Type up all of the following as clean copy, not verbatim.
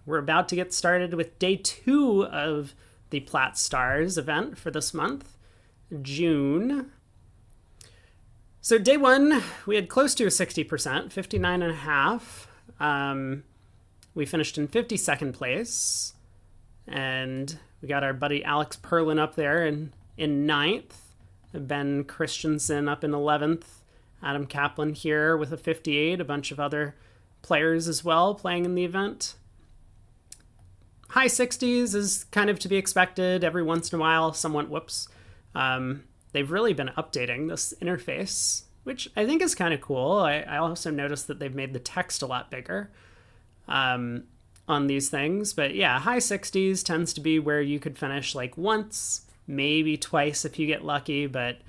We're about to get started with day 2 of the Plat Stars event for this month, June. So day 1, we had close to a 60%, 59.5. We finished in 52nd place, and we got our buddy Alex Perlin up there in 9th, Ben Christensen up in 11th, Adam Kaplan here with a 58, a bunch of other players as well playing in the event. High 60s is kind of to be expected. Every once in a while, someone, they've really been updating this interface, which I think is kind of cool. I also noticed that they've made the text a lot bigger on these things. But yeah, high 60s tends to be where you could finish like once, maybe twice if you get lucky, but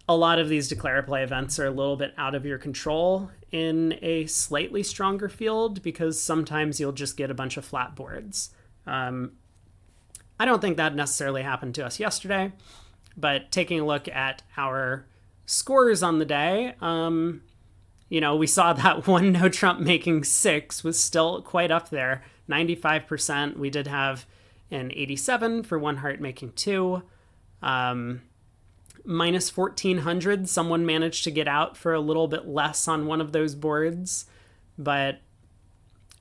a lot of these declare play events are a little bit out of your control in a slightly stronger field because sometimes you'll just get a bunch of flat boards. I don't think that necessarily happened to us yesterday, but taking a look at our scores on the day, we saw that one no Trump making 6 was still quite up there, 95%. We did have an 87 for one heart making 2. Minus 1,400, someone managed to get out for a little bit less on one of those boards. But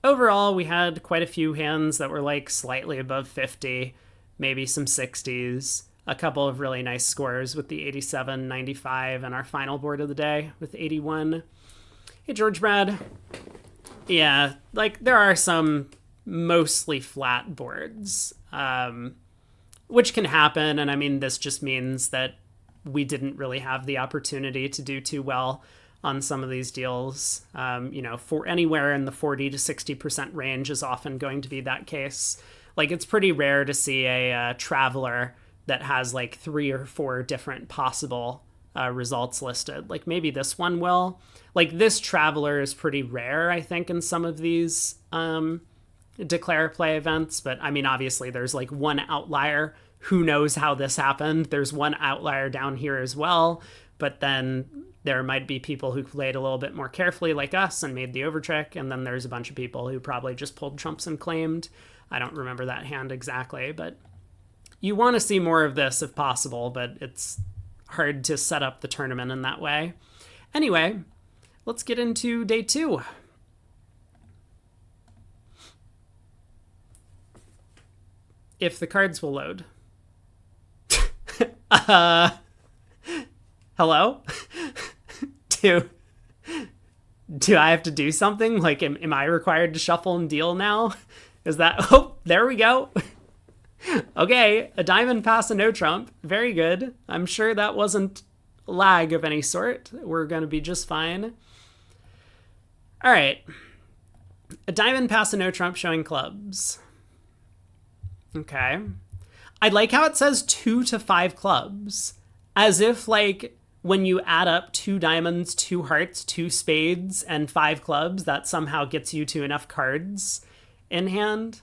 overall, we had quite a few hands that were like slightly above 50, maybe some 60s, a couple of really nice scores with the 87, 95, and our final board of the day with 81. Hey, George Brad. Yeah, like there are some mostly flat boards, which can happen. And I mean, this just means that we didn't really have the opportunity to do too well on some of these deals. For anywhere in the 40 to 60% range is often going to be that case. Like it's pretty rare to see a traveler that has like 3 or 4 different possible results listed. Like maybe this one will. Like this traveler is pretty rare, I think, in some of these declare play events. But I mean, obviously there's like one outlier. Who knows how this happened? There's one outlier down here as well, but then there might be people who played a little bit more carefully like us and made the overtrick, and then there's a bunch of people who probably just pulled trumps and claimed. I don't remember that hand exactly, but you want to see more of this if possible, but it's hard to set up the tournament in that way. Anyway, let's get into day 2. If the cards will load. Hello? Do I have to do something? Like, am I required to shuffle and deal now? Is that, oh, there we go. Okay, a diamond pass a no trump. Very good. I'm sure that wasn't lag of any sort. We're going to be just fine. All right. A diamond pass a no trump showing clubs. Okay. I like how it says 2 to 5 clubs, as if like when you add up 2 diamonds, 2 hearts, 2 spades, and 5 clubs, that somehow gets you to enough cards in hand.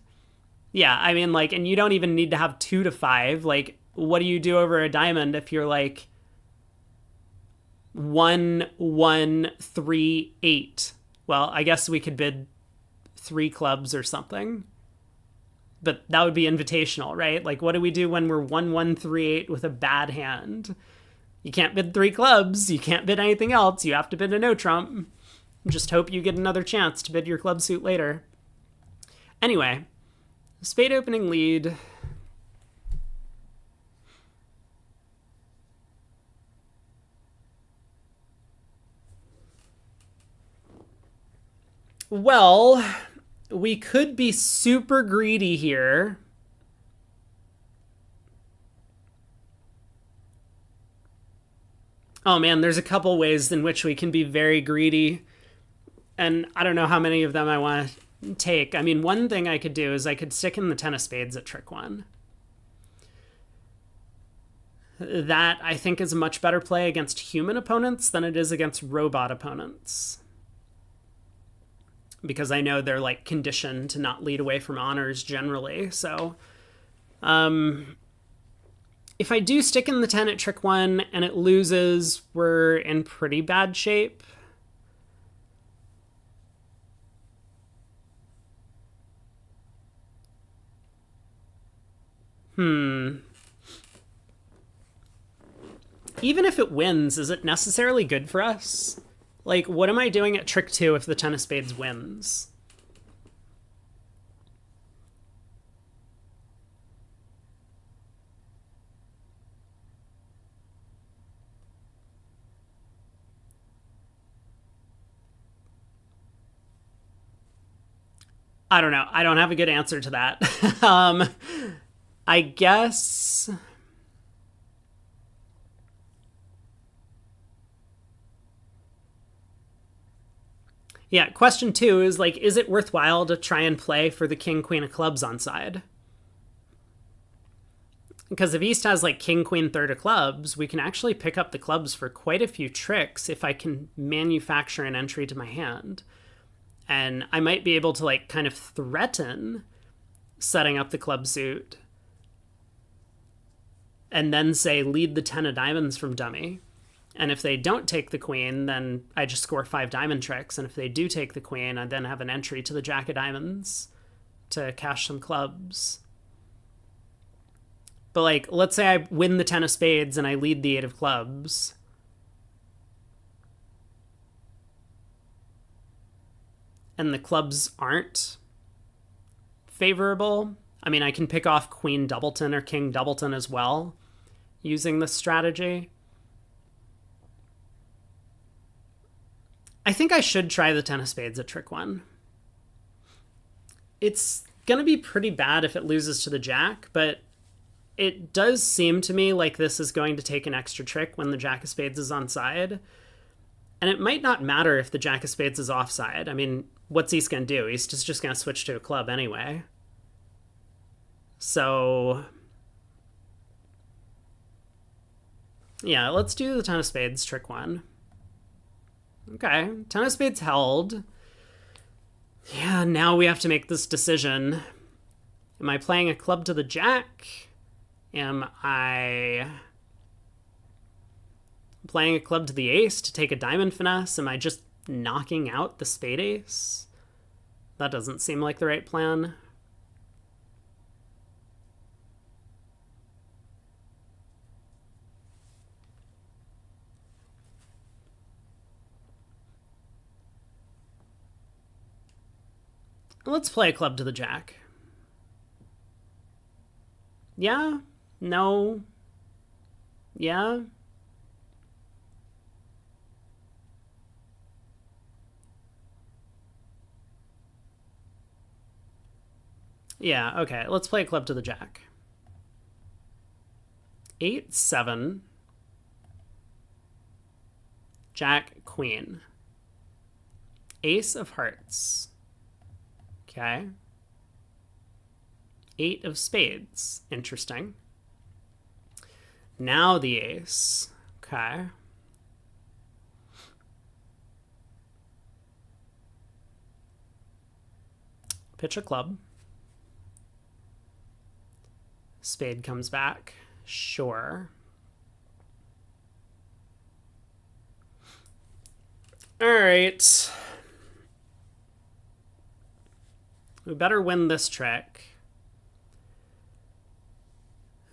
Yeah, I mean, like, and you don't even need to have 2 to 5. Like, what do you do over a diamond if you're like 1, 1, 3, 8? Well, I guess we could bid 3 clubs or something. But that would be invitational, right? Like, what do we do when we're 1, 1, 3, 8 with a bad hand? You can't bid 3 clubs. You can't bid anything else. You have to bid a no trump. Just hope you get another chance to bid your club suit later. Anyway, spade opening lead. Well, we could be super greedy here. Oh man, there's a couple ways in which we can be very greedy. And I don't know how many of them I want to take. I mean, one thing I could do is I could stick in the 10 of spades at trick 1. That, I think, is a much better play against human opponents than it is against robot opponents. Because I know they're like conditioned to not lead away from honors generally. So if I do stick in the 10 at trick 1 and it loses, we're in pretty bad shape. Even if it wins, is it necessarily good for us? Like, what am I doing at trick 2 if the 10 of spades wins? I don't know. I don't have a good answer to that. I guess. Yeah, question 2 is like, is it worthwhile to try and play for the king, queen of clubs on side? Because if East has like king, queen, third of clubs, we can actually pick up the clubs for quite a few tricks if I can manufacture an entry to my hand. And I might be able to like kind of threaten setting up the club suit and then say lead the 10 of diamonds from dummy. And if they don't take the queen, then I just score 5 diamond tricks. And if they do take the queen, I then have an entry to the jack of diamonds to cash some clubs. But like, let's say I win the 10 of spades and I lead the 8 of clubs. And the clubs aren't favorable. I mean, I can pick off queen doubleton or king doubleton as well using this strategy. I think I should try the 10 of spades at trick 1. It's going to be pretty bad if it loses to the jack, but it does seem to me like this is going to take an extra trick when the jack of spades is on side. And it might not matter if the jack of spades is offside. I mean, what's East going to do? He's just going to switch to a club anyway. So, yeah, let's do the 10 of spades, trick 1. Okay, 10 of spades held. Yeah, now we have to make this decision. Am I playing a club to the jack? Am I playing a club to the ace to take a diamond finesse? Am I just knocking out the spade ace? That doesn't seem like the right plan. Let's play a club to the jack. Yeah? No? Yeah? Yeah, okay. Let's play a club to the jack. 8, 7. Jack, queen. Ace of hearts. Okay. 8 of spades. Interesting. Now the ace. Okay. Pitch a club. Spade comes back. Sure. All right. We better win this trick.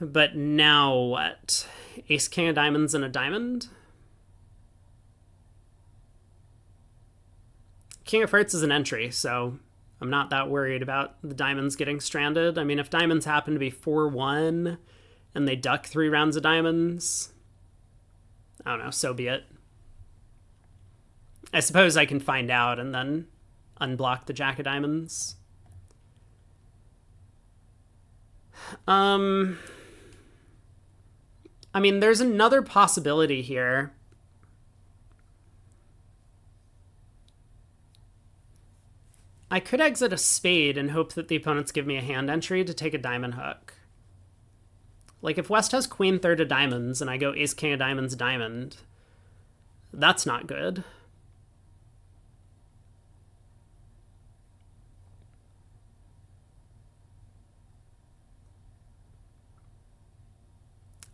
But now what? Ace, king of diamonds, and a diamond? King of hearts is an entry, so I'm not that worried about the diamonds getting stranded. I mean, if diamonds happen to be 4-1 and they duck 3 rounds of diamonds, I don't know, so be it. I suppose I can find out and then unblock the jack of diamonds. I mean, there's another possibility here. I could exit a spade and hope that the opponents give me a hand entry to take a diamond hook. Like, if West has queen third of diamonds and I go ace king of diamonds diamond, that's not good.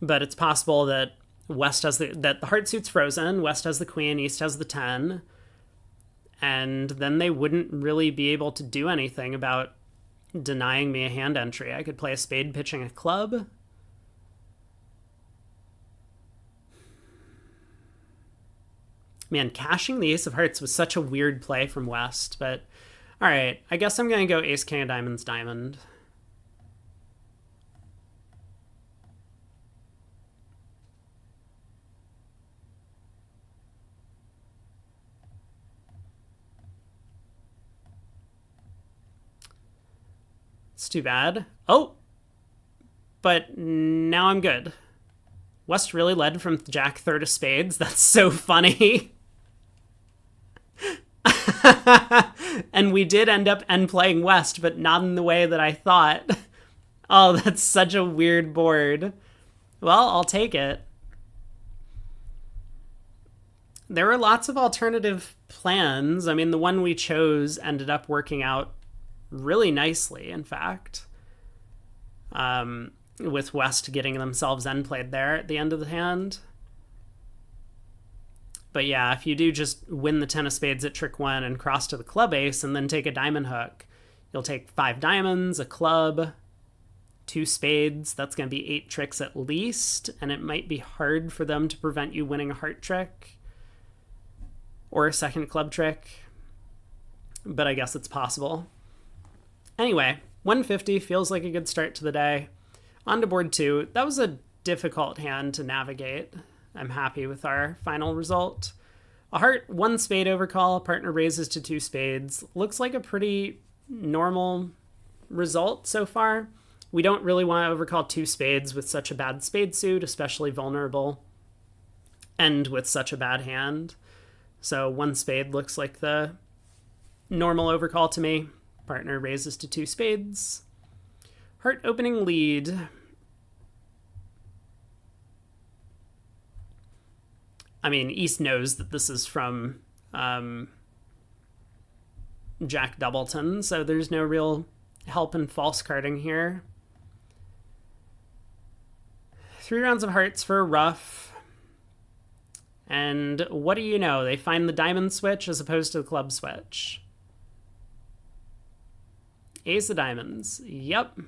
But it's possible that West has that the heart suit's frozen, West has the queen, East has the 10, and then they wouldn't really be able to do anything about denying me a hand entry. I could play a spade pitching a club. Man, cashing the ace of hearts was such a weird play from West, but all right, I guess I'm going to go ace king of diamonds diamond. It's too bad. Oh, but now I'm good. West really led from jack third of spades. That's so funny. And we did end up end playing West, but not in the way that I thought. Oh, that's such a weird board. Well, I'll take it. There were lots of alternative plans. I mean, the one we chose ended up working out really nicely, in fact. With West getting themselves end played there at the end of the hand. But yeah, if you do just win the 10 of spades at trick 1 and cross to the club ace and then take a diamond hook, you'll take 5 diamonds, a club, 2 spades. That's going to be 8 tricks at least, and it might be hard for them to prevent you winning a heart trick or a second club trick, but I guess it's possible. Anyway, 150 feels like a good start to the day. On to board 2. That was a difficult hand to navigate. I'm happy with our final result. A heart, 1 spade overcall, partner raises to 2 spades. Looks like a pretty normal result so far. We don't really want to overcall 2 spades with such a bad spade suit, especially vulnerable, and with such a bad hand. So 1 spade looks like the normal overcall to me. Partner raises to 2 spades. Heart opening lead. I mean, East knows that this is from Jack Doubleton, so there's no real help in false carding here. 3 rounds of hearts for a ruff. And what do you know? They find the diamond switch as opposed to the club switch. Ace of diamonds. Yep.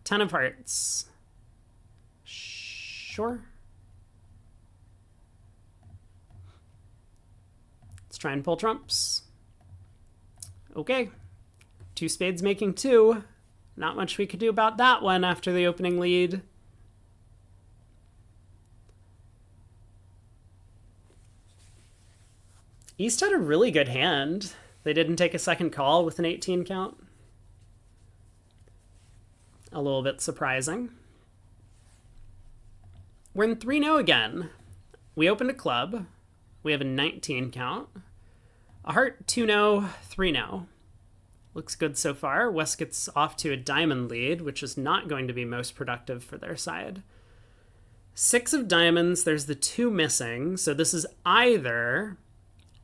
10 of hearts. Sure. Let's try and pull trumps. Okay. 2 spades making 2. Not much we could do about that one after the opening lead. East had a really good hand. They didn't take a second call with an 18 count. A little bit surprising. We're in 3-0 again. We opened a club. We have a 19 count. A heart, 2-0, 3-0. Looks good so far. West gets off to a diamond lead, which is not going to be most productive for their side. 6 of diamonds, there's the 2 missing, so this is either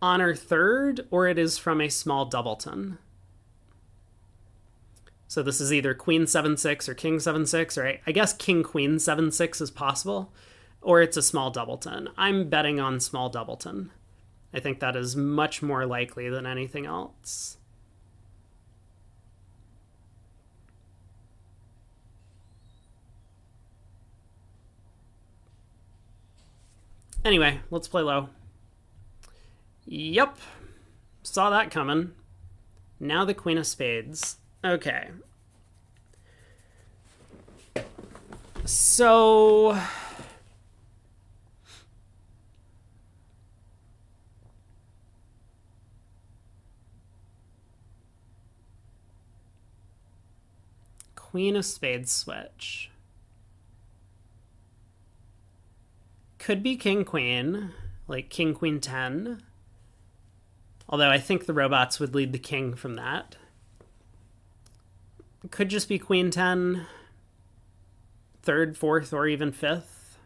honor third or it is from a small doubleton. So this is either queen 7-6 or king 7-6, or I guess king queen 7-6 is possible, or it's a small doubleton. I'm betting on small doubleton. I think that is much more likely than anything else. Anyway, let's play low. Yep. Saw that coming. Now the queen of spades. Okay. So queen of spades switch. Could be king queen, like king queen 10. Although I think the robots would lead the king from that. It could just be queen 10, third, fourth, or even fifth.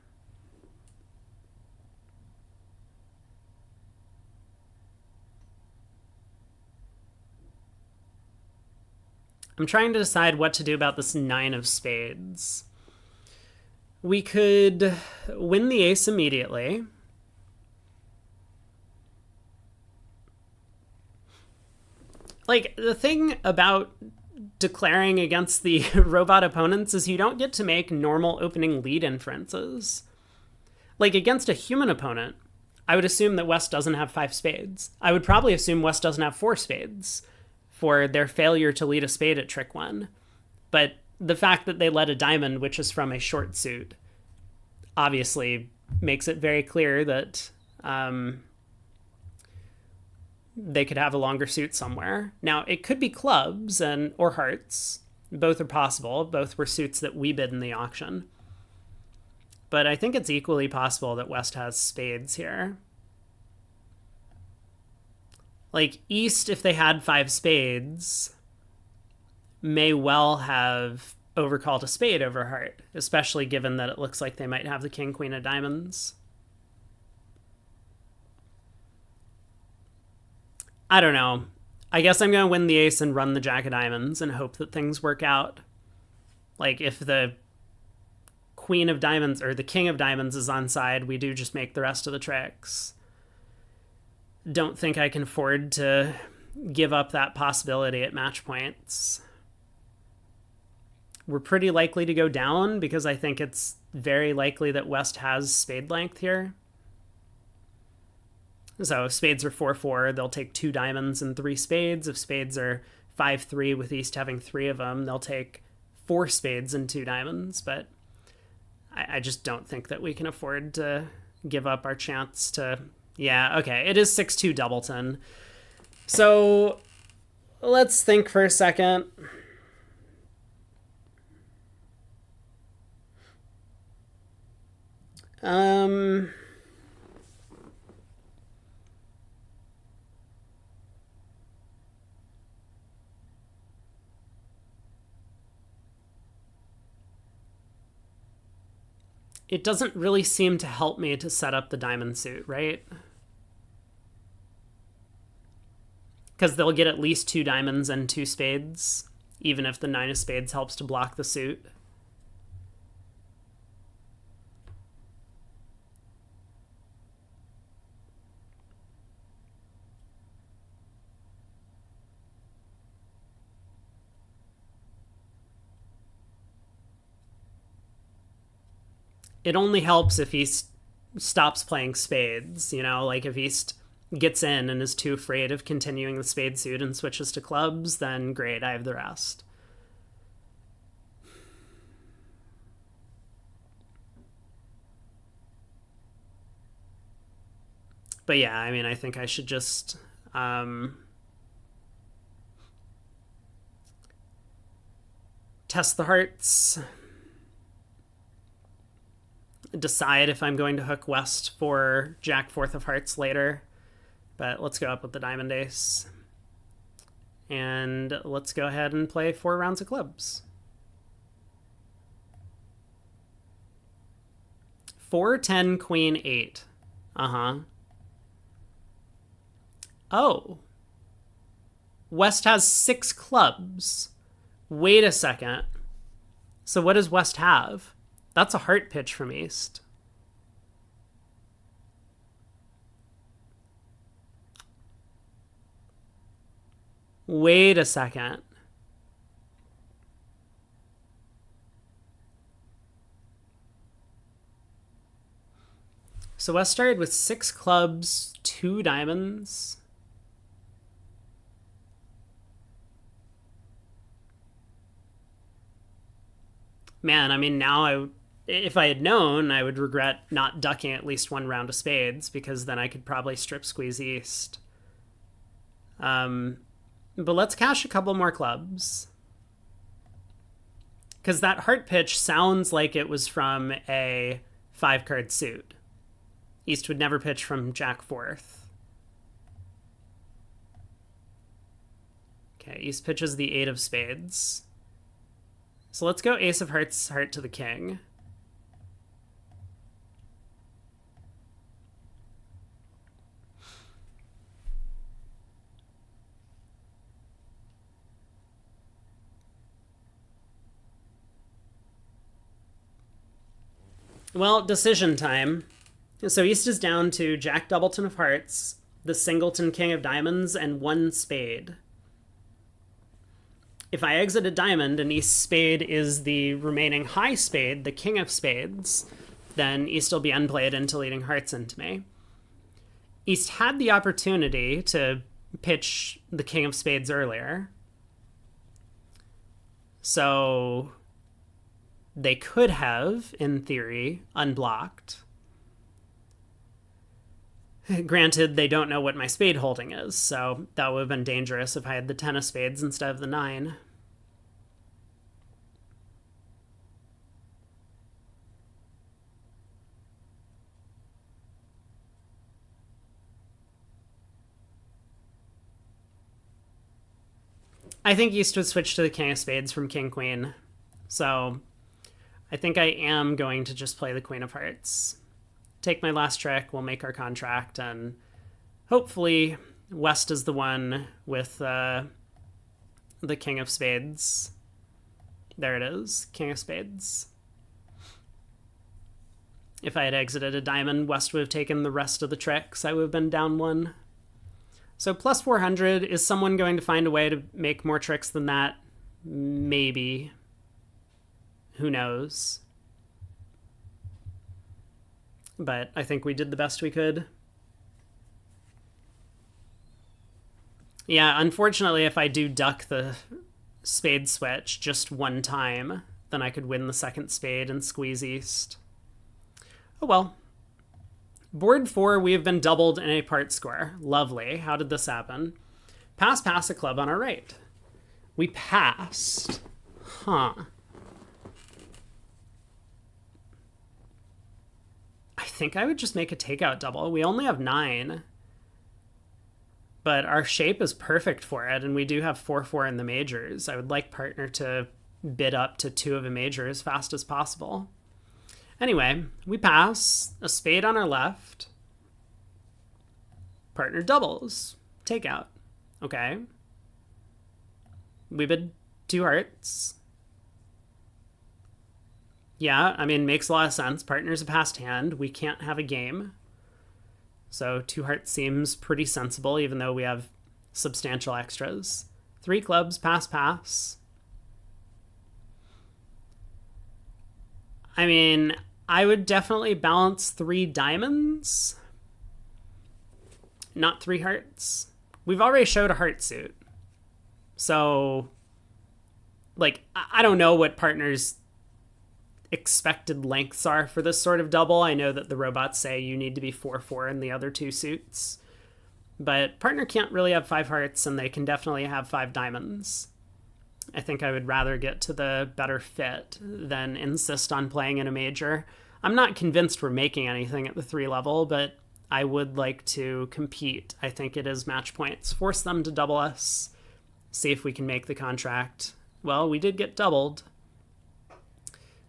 I'm trying to decide what to do about this 9 of spades. We could win the ace immediately. Like, the thing about declaring against the robot opponents is you don't get to make normal opening lead inferences. Like, against a human opponent, I would assume that West doesn't have 5 spades. I would probably assume West doesn't have 4 spades for their failure to lead a spade at trick 1. But the fact that they led a diamond, which is from a short suit, obviously makes it very clear that they could have a longer suit somewhere. Now, it could be clubs or hearts. Both are possible. Both were suits that we bid in the auction. But I think it's equally possible that West has spades here. Like, East, if they had 5 spades, may well have overcalled a spade over heart, especially given that it looks like they might have the king, queen of diamonds. I don't know. I guess I'm going to win the ace and run the jack of diamonds and hope that things work out. Like, if the queen of diamonds or the king of diamonds is on side, we do just make the rest of the tricks. Don't think I can afford to give up that possibility at match points. We're pretty likely to go down because I think it's very likely that West has spade length here. So if spades are 4-4, they'll take 2 diamonds and 3 spades. If spades are 5-3 with East having 3 of them, they'll take 4 spades and 2 diamonds. But I just don't think that we can afford to give up our chance to... Yeah, okay, it is 6-2 doubleton. So let's think for a second. It doesn't really seem to help me to set up the diamond suit, right? Because they'll get at least 2 diamonds and 2 spades, even if the 9 of spades helps to block the suit. It only helps if he stops playing spades, you know, like if East gets in and is too afraid of continuing the spade suit and switches to clubs, then great, I have the rest. But yeah, I mean, I think I should just test the hearts, decide if I'm going to hook West for Jack 4th of hearts later. But let's go up with the diamond ace. And let's go ahead and play 4 rounds of clubs. 4, 10, queen, 8. Uh-huh. Oh. West has 6 clubs. Wait a second. So what does West have? That's a heart pitch from East. Wait a second. So West started with 6 clubs, 2 diamonds. Man, I mean, now if I had known, I would regret not ducking at least 1 round of spades, because then I could probably strip squeeze East. But let's cash a couple more clubs. Because that heart pitch sounds like it was from a 5-card suit. East would never pitch from Jack 4th. Okay, East pitches the 8 of spades. So let's go ace of hearts, heart to the king. Well, decision time. So East is down to Jack Doubleton of hearts, the singleton king of diamonds, and 1 spade. if I exit a diamond and East spade is the remaining high spade, the king of spades, then East will be unplayed until leading hearts into me. East had the opportunity to pitch the king of spades earlier, so they could have, in theory, unblocked. Granted, they don't know what my spade holding is, so that would have been dangerous if I had the 10 of spades instead of the 9. I think East would switch to the king of spades from king queen, so I think I am going to just play the queen of hearts. Take my last trick, we'll make our contract, and hopefully West is the one with the king of spades. There it is, king of spades. If I had exited a diamond, West would have taken the rest of the tricks. I would have been down 1. So plus 400, is someone going to find a way to make more tricks than that? Maybe. Who knows? But I think we did the best we could. Yeah, unfortunately, if I do duck the spade switch just one time, then I could win the second spade and squeeze East. Oh well. Board 4, we have been doubled in a part score. Lovely. How did this happen? Pass, a club on our right. We passed. Huh. I think I would just make a takeout double. We only have 9. But our shape is perfect for it, and we do have 4-4 in the majors. I would like partner to bid up to 2 of a major as fast as possible. Anyway, we pass, a spade on our left. Partner doubles. Takeout. Okay. We bid 2 hearts. Yeah, I mean, makes a lot of sense. Partner's a passed hand. We can't have a game. So 2 hearts seems pretty sensible, even though we have substantial extras. 3 clubs, pass. I mean, I would definitely balance 3 diamonds. Not 3 hearts. We've already showed a heart suit. So, like, I don't know what partners' expected lengths are for this sort of double. I know that the robots say you need to be 4-4 in the other 2 suits. But partner can't really have 5 hearts, and they can definitely have 5 diamonds. I think I would rather get to the better fit than insist on playing in a major. I'm not convinced we're making anything at the 3 level, but I would like to compete. I think it is match points. Force them to double us. See if we can make the contract. Well, we did get doubled.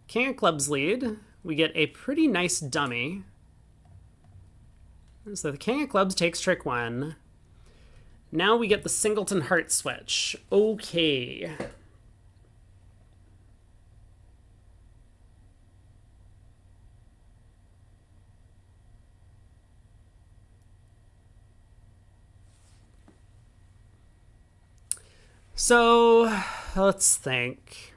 King of clubs lead. We get a pretty nice dummy. So the king of clubs takes trick 1. Now we get the singleton heart switch. Okay. So, let's think.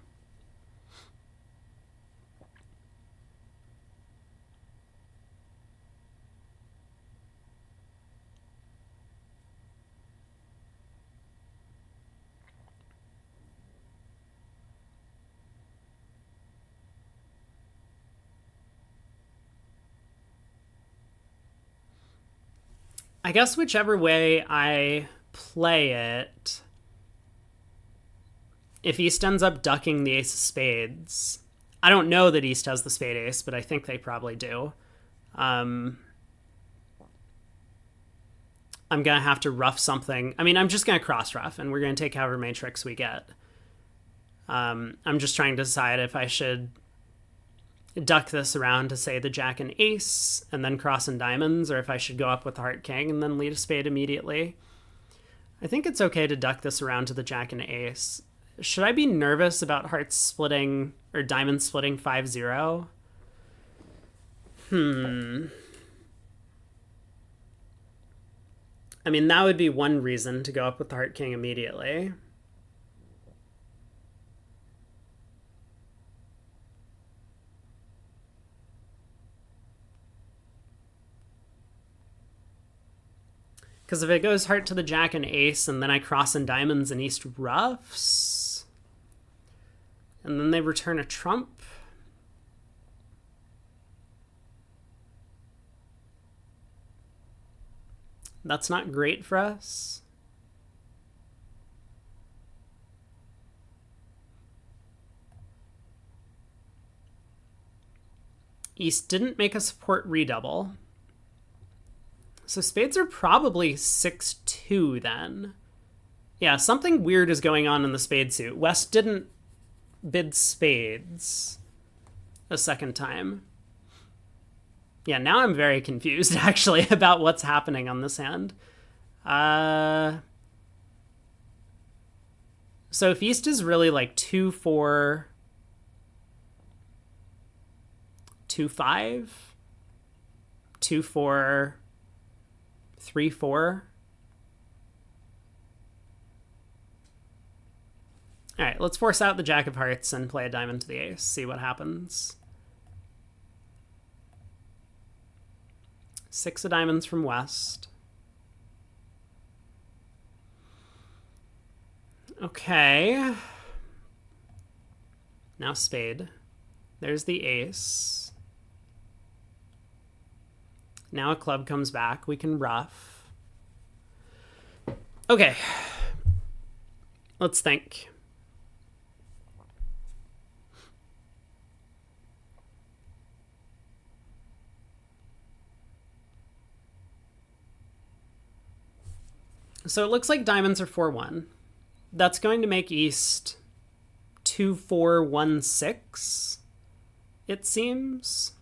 I guess whichever way I play it, if East ends up ducking the ace of spades, I don't know that East has the spade ace, but I think they probably do. I'm going to have to rough something. I mean, I'm just going to cross rough, and we're going to take however many tricks we get. I'm just trying to decide if I should duck this around to, say, the jack and ace, and then cross and diamonds, or if I should go up with the heart king and then lead a spade immediately. I think it's okay to duck this around to the jack and ace. Should I be nervous about hearts splitting, or diamonds splitting 5-0? I mean, that would be one reason to go up with the heart king immediately. Because if it goes heart to the jack and ace, and then I cross in diamonds and East ruffs, and then they return a trump. That's not great for us. East didn't make a support redouble. So spades are probably 6-2 then. Yeah, something weird is going on in the spade suit. West didn't bid spades a second time. Yeah, now I'm very confused, actually, about what's happening on this hand. So if East is really like 2-4... 2-5, 2-4, 3-4. All right, let's force out the jack of hearts and play a diamond to the ace, see what happens. 6 of diamonds from West. Okay. Now spade. There's the ace. Now a club comes back. We can ruff. Okay. Let's think. So it looks like diamonds are 4-1. That's going to make East 2-4-1-6, it seems.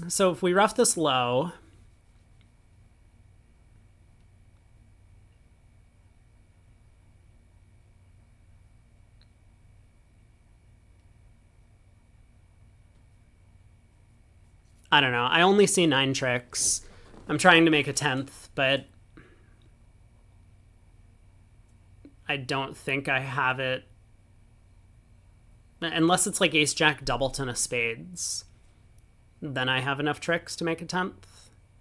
So if we rough this low, I don't know. I only see 9 tricks. I'm trying to make a 10th, but I don't think I have it. Unless it's like ace jack doubleton of spades, then I have enough tricks to make a 10th.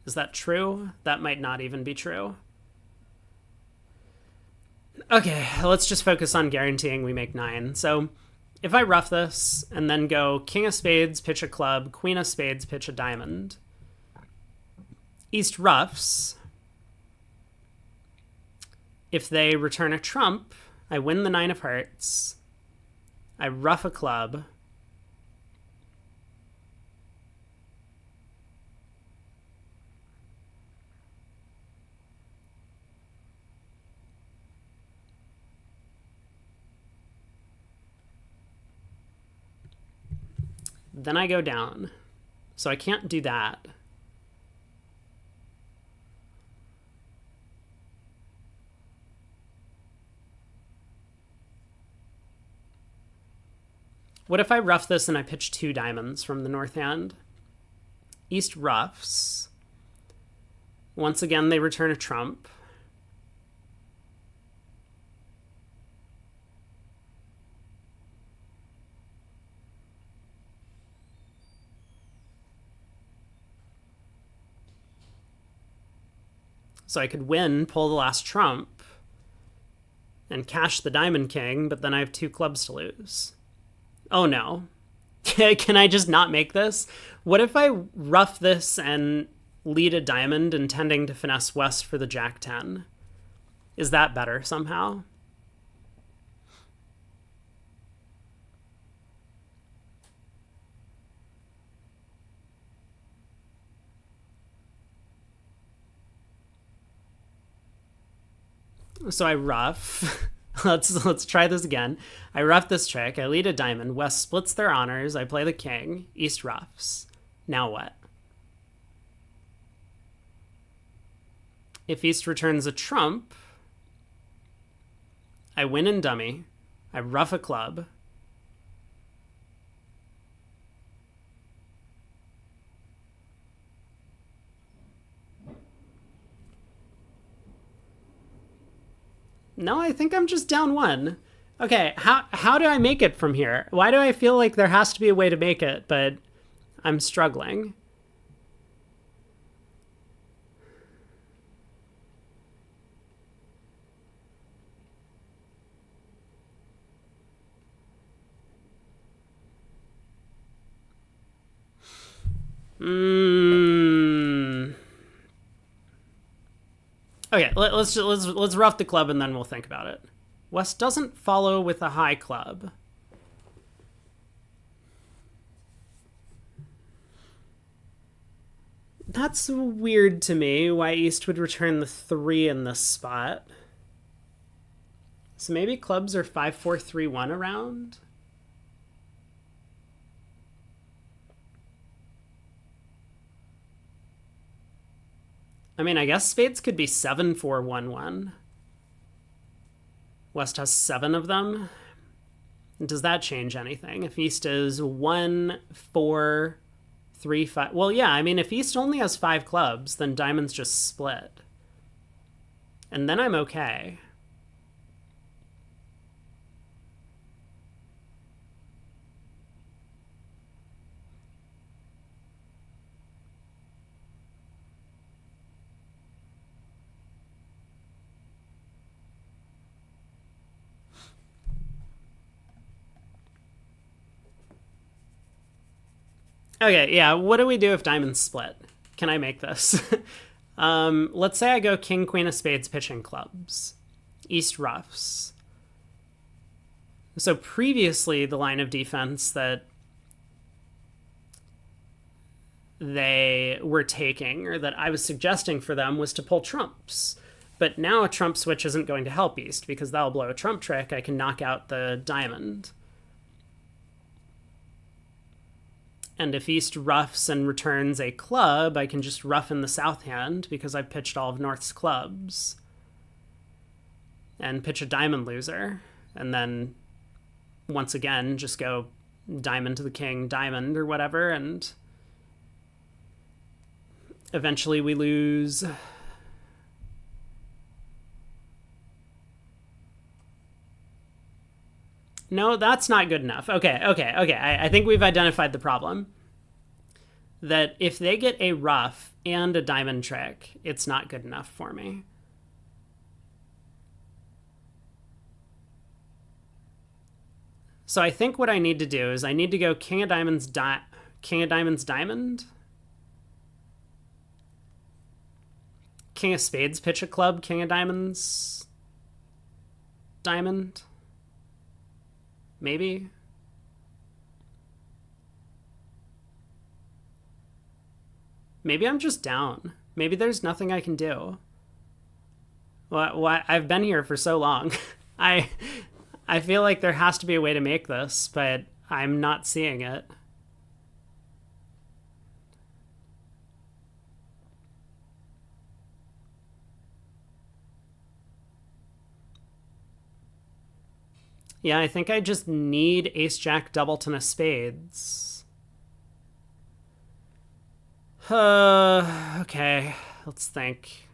Is that true? That might not even be true. Okay, let's just focus on guaranteeing we make 9. So if I rough this and then go king of spades, pitch a club, queen of spades, pitch a diamond, East roughs. If they return a trump, I win the 9 of hearts. I rough a club. Then I go down. So I can't do that. What if I rough this and I pitch 2 diamonds from the north hand? East roughs. Once again, they return a trump. So I could win, pull the last trump, and cash the diamond king, but then I have 2 clubs to lose. Oh no. Can I just not make this? What if I rough this and lead a diamond intending to finesse West for the jack 10? Is that better somehow? So I rough. Let's try this again. I rough this trick. I lead a diamond. West splits their honors. I play the king. East roughs. Now what? If East returns a trump, I win in dummy. I rough a club. No, I think I'm just down one. Okay, how do I make it from here? Why do I feel like there has to be a way to make it, but I'm struggling? Hmm. Okay, let's rough the club and then we'll think about it. West doesn't follow with a high club. That's weird to me, why East would return the 3 in this spot. So maybe clubs are 5-4-3-1 around? I mean, I guess spades could be 7-4-1-1. West has 7 of them. Does that change anything? If East is 1-4-3-5. Well, yeah, I mean, if East only has 5 clubs, then diamonds just split. And then I'm okay. Okay, yeah, what do we do if diamonds split? Can I make this? Let's say I go king, queen of spades, pitching clubs. East roughs. So previously, the line of defense that they were taking, or that I was suggesting for them, was to pull trumps. But now a trump switch isn't going to help East, because that'll blow a trump trick. I can knock out the diamond. And if East roughs and returns a club, I can just rough in the south hand because I've pitched all of North's clubs. And pitch a diamond loser. And then, once again, just go diamond to the king, diamond, or whatever, and eventually we lose. No, that's not good enough. Okay. I think we've identified the problem. That if they get a rough and a diamond trick, it's not good enough for me. So I think what I need to do is I need to go king of diamonds, king of diamonds, diamond. King of spades, pitch a club, king of diamonds, diamond. Maybe. Maybe I'm just down. Maybe there's nothing I can do. What? I've been here for so long. I I feel like there has to be a way to make this, but I'm not seeing it. Yeah, I think I just need ace jack doubleton of spades. Okay, let's think.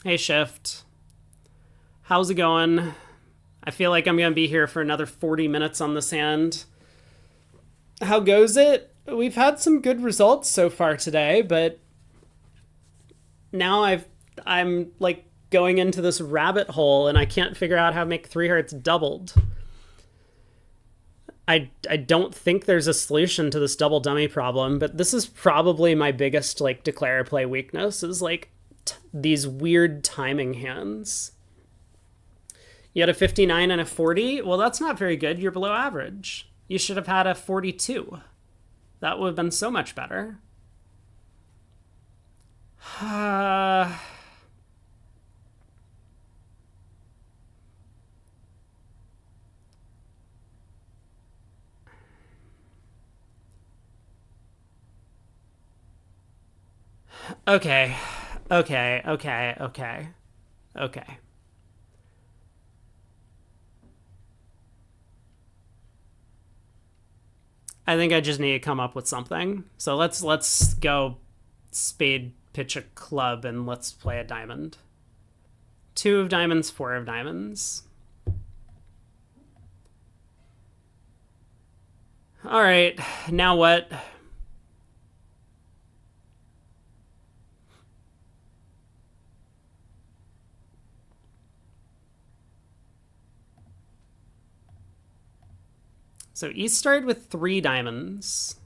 Hey, Shift. How's it going? I feel like I'm going to be here for another 40 minutes on this hand. How goes it? We've had some good results so far today, but now I'm like going into this rabbit hole and I can't figure out how to make 3 hearts doubled. I don't think there's a solution to this double dummy problem, but this is probably my biggest like declare play weakness is like these weird timing hands. You had a 59 and a 40? Well, that's not very good. You're below average. You should have had a 42. That would have been so much better. Okay. Okay. I think I just need to come up with something. So let's go spade, pitch a club, and let's play a diamond. 2 of diamonds, 4 of diamonds. All right, now what? So East started with 3 diamonds.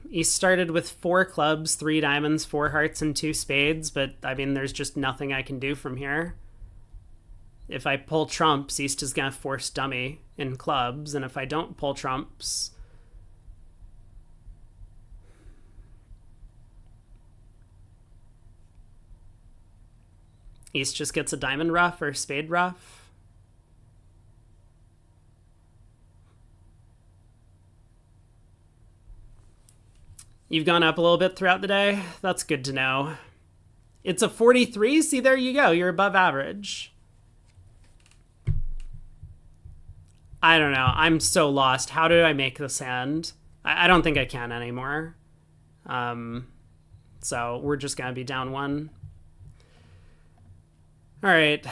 East started with 4 clubs, 3 diamonds, 4 hearts, and 2 spades, but I mean, there's just nothing I can do from here. If I pull trumps, East is going to force dummy in clubs, and if I don't pull trumps... East just gets a diamond ruff or spade ruff. You've gone up a little bit throughout the day. That's good to know. It's a 43. See, there you go. You're above average. I don't know. I'm so lost. How do I make this hand? I don't think I can anymore. So we're just going to be down 1. All right.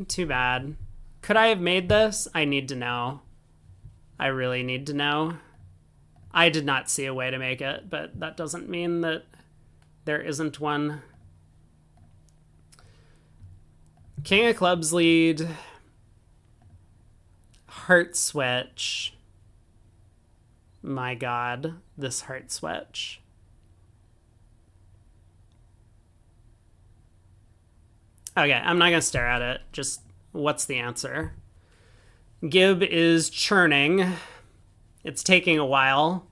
Too bad. Could I have made this? I need to know. I really need to know. I did not see a way to make it, but that doesn't mean that there isn't one. King of clubs lead. Heart switch. My God, this heart switch. Okay, I'm not going to stare at it. Just, what's the answer? Gib is churning. It's taking a while.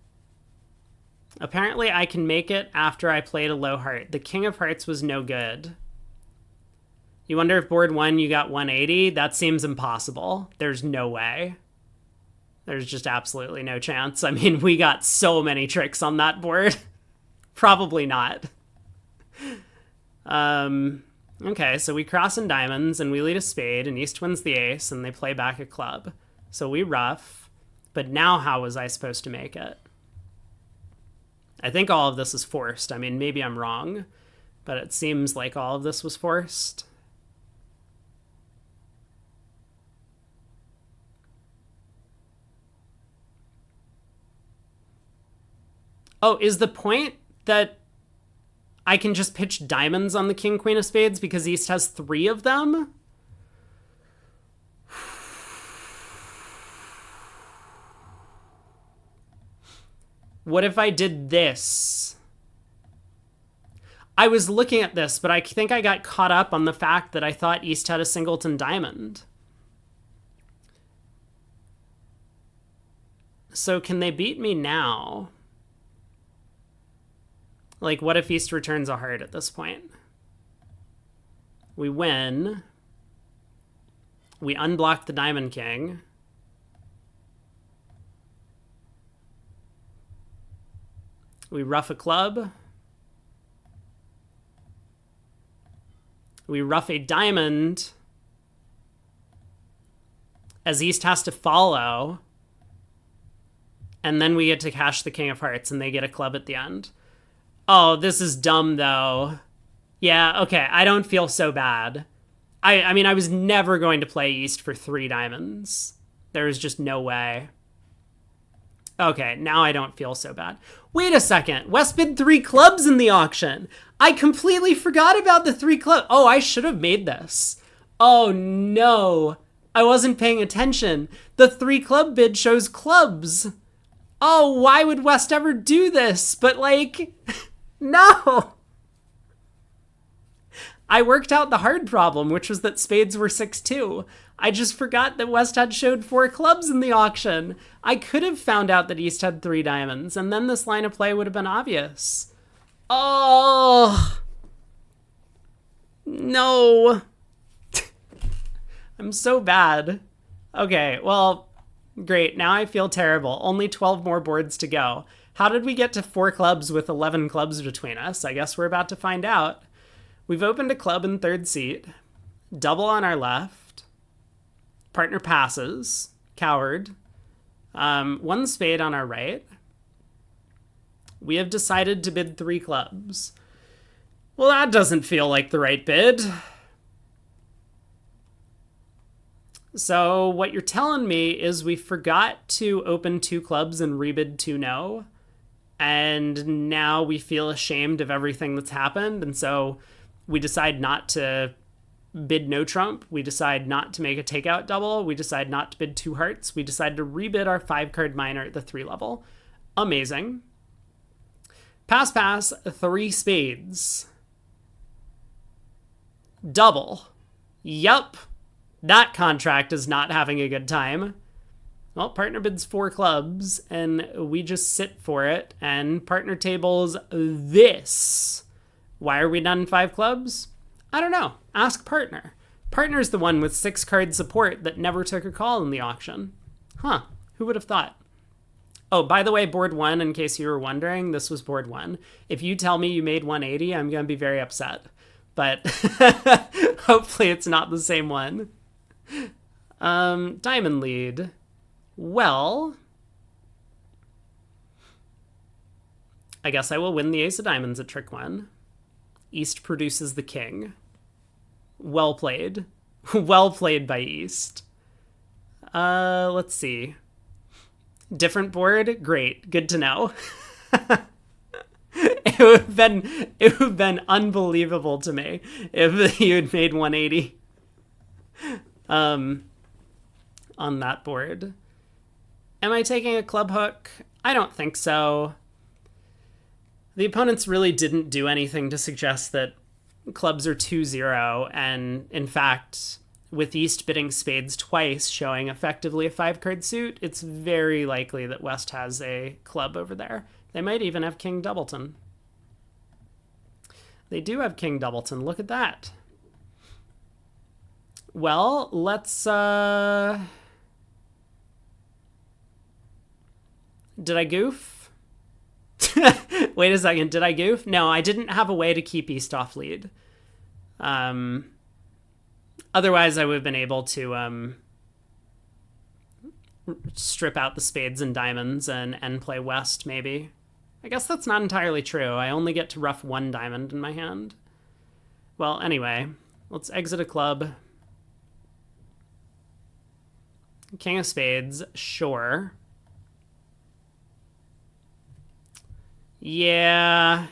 Apparently, I can make it after I played a low heart. The King of Hearts was no good. You wonder if board 1 you got 180? That seems impossible. There's no way. There's just absolutely no chance. I mean, we got so many tricks on that board. Probably not. Okay, so we cross in diamonds, and we lead a spade, and East wins the ace, and they play back a club. So we ruff, but now how was I supposed to make it? I think all of this is forced. I mean, maybe I'm wrong, but it seems like all of this was forced. Oh, is the point that I can just pitch diamonds on the king, queen of spades because East has 3 of them? What if I did this? I was looking at this, but I think I got caught up on the fact that I thought East had a singleton diamond. So can they beat me now? Like, what if East returns a heart at this point? We win. We unblock the Diamond King. We ruff a club. We ruff a diamond. As East has to follow. And then we get to cash the King of Hearts, and they get a club at the end. Oh, this is dumb, though. Yeah, okay, I don't feel so bad. I mean, I was never going to play East for 3 diamonds. There was just no way. Okay, now I don't feel so bad. Wait a second. West bid 3 clubs in the auction. I completely forgot about the 3 clubs. Oh, I should have made this. Oh, no. I wasn't paying attention. The 3 club bid shows clubs. Oh, why would West ever do this? But, like... No! I worked out the hard problem, which was that spades were 6-2. I just forgot that West had showed 4 clubs in the auction. I could have found out that East had 3 diamonds, and then this line of play would have been obvious. Oh! No! I'm so bad. Okay, well, great. Now I feel terrible. Only 12 more boards to go. How did we get to 4 clubs with 11 clubs between us? I guess we're about to find out. We've opened a club in third seat, double on our left, partner passes, coward, one spade on our right. We have decided to bid 3 clubs. Well, that doesn't feel like the right bid. So what you're telling me is we forgot to open 2 clubs and rebid 2 no. And now we feel ashamed of everything that's happened. And so we decide not to bid no trump. We decide not to make a takeout double. We decide not to bid 2 hearts. We decide to rebid our 5-card minor at the 3 level. Amazing. Pass, 3 spades. Double. Yup. That contract is not having a good time. Well, partner bids 4 clubs, and we just sit for it, and partner tables this. Why are we done 5 clubs? I don't know. Ask partner. Partner's the one with 6-card support that never took a call in the auction. Huh. Who would have thought? Oh, by the way, board 1, in case you were wondering, this was board 1. If you tell me you made 180, I'm going to be very upset. But hopefully it's not the same one. Diamond lead. Well, I guess I will win the ace of diamonds at trick 1. East produces the king. Well played. Well played by East. Let's see. Different board? Great. Good to know. It would have been unbelievable to me if you had made 180 on that board. Am I taking a club hook? I don't think so. The opponents really didn't do anything to suggest that clubs are 2-0, and in fact, with East bidding spades twice, showing effectively a 5-card suit, it's very likely that West has a club over there. They might even have King Doubleton. They do have King Doubleton. Look at that. Well, let's... Did I goof? Wait a second. Did I goof? No, I didn't have a way to keep East off lead. Otherwise, I would have been able to strip out the spades and diamonds and play West, maybe. I guess that's not entirely true. I only get to ruff 1 diamond in my hand. Well, anyway, let's exit a club. King of spades, sure. Yeah.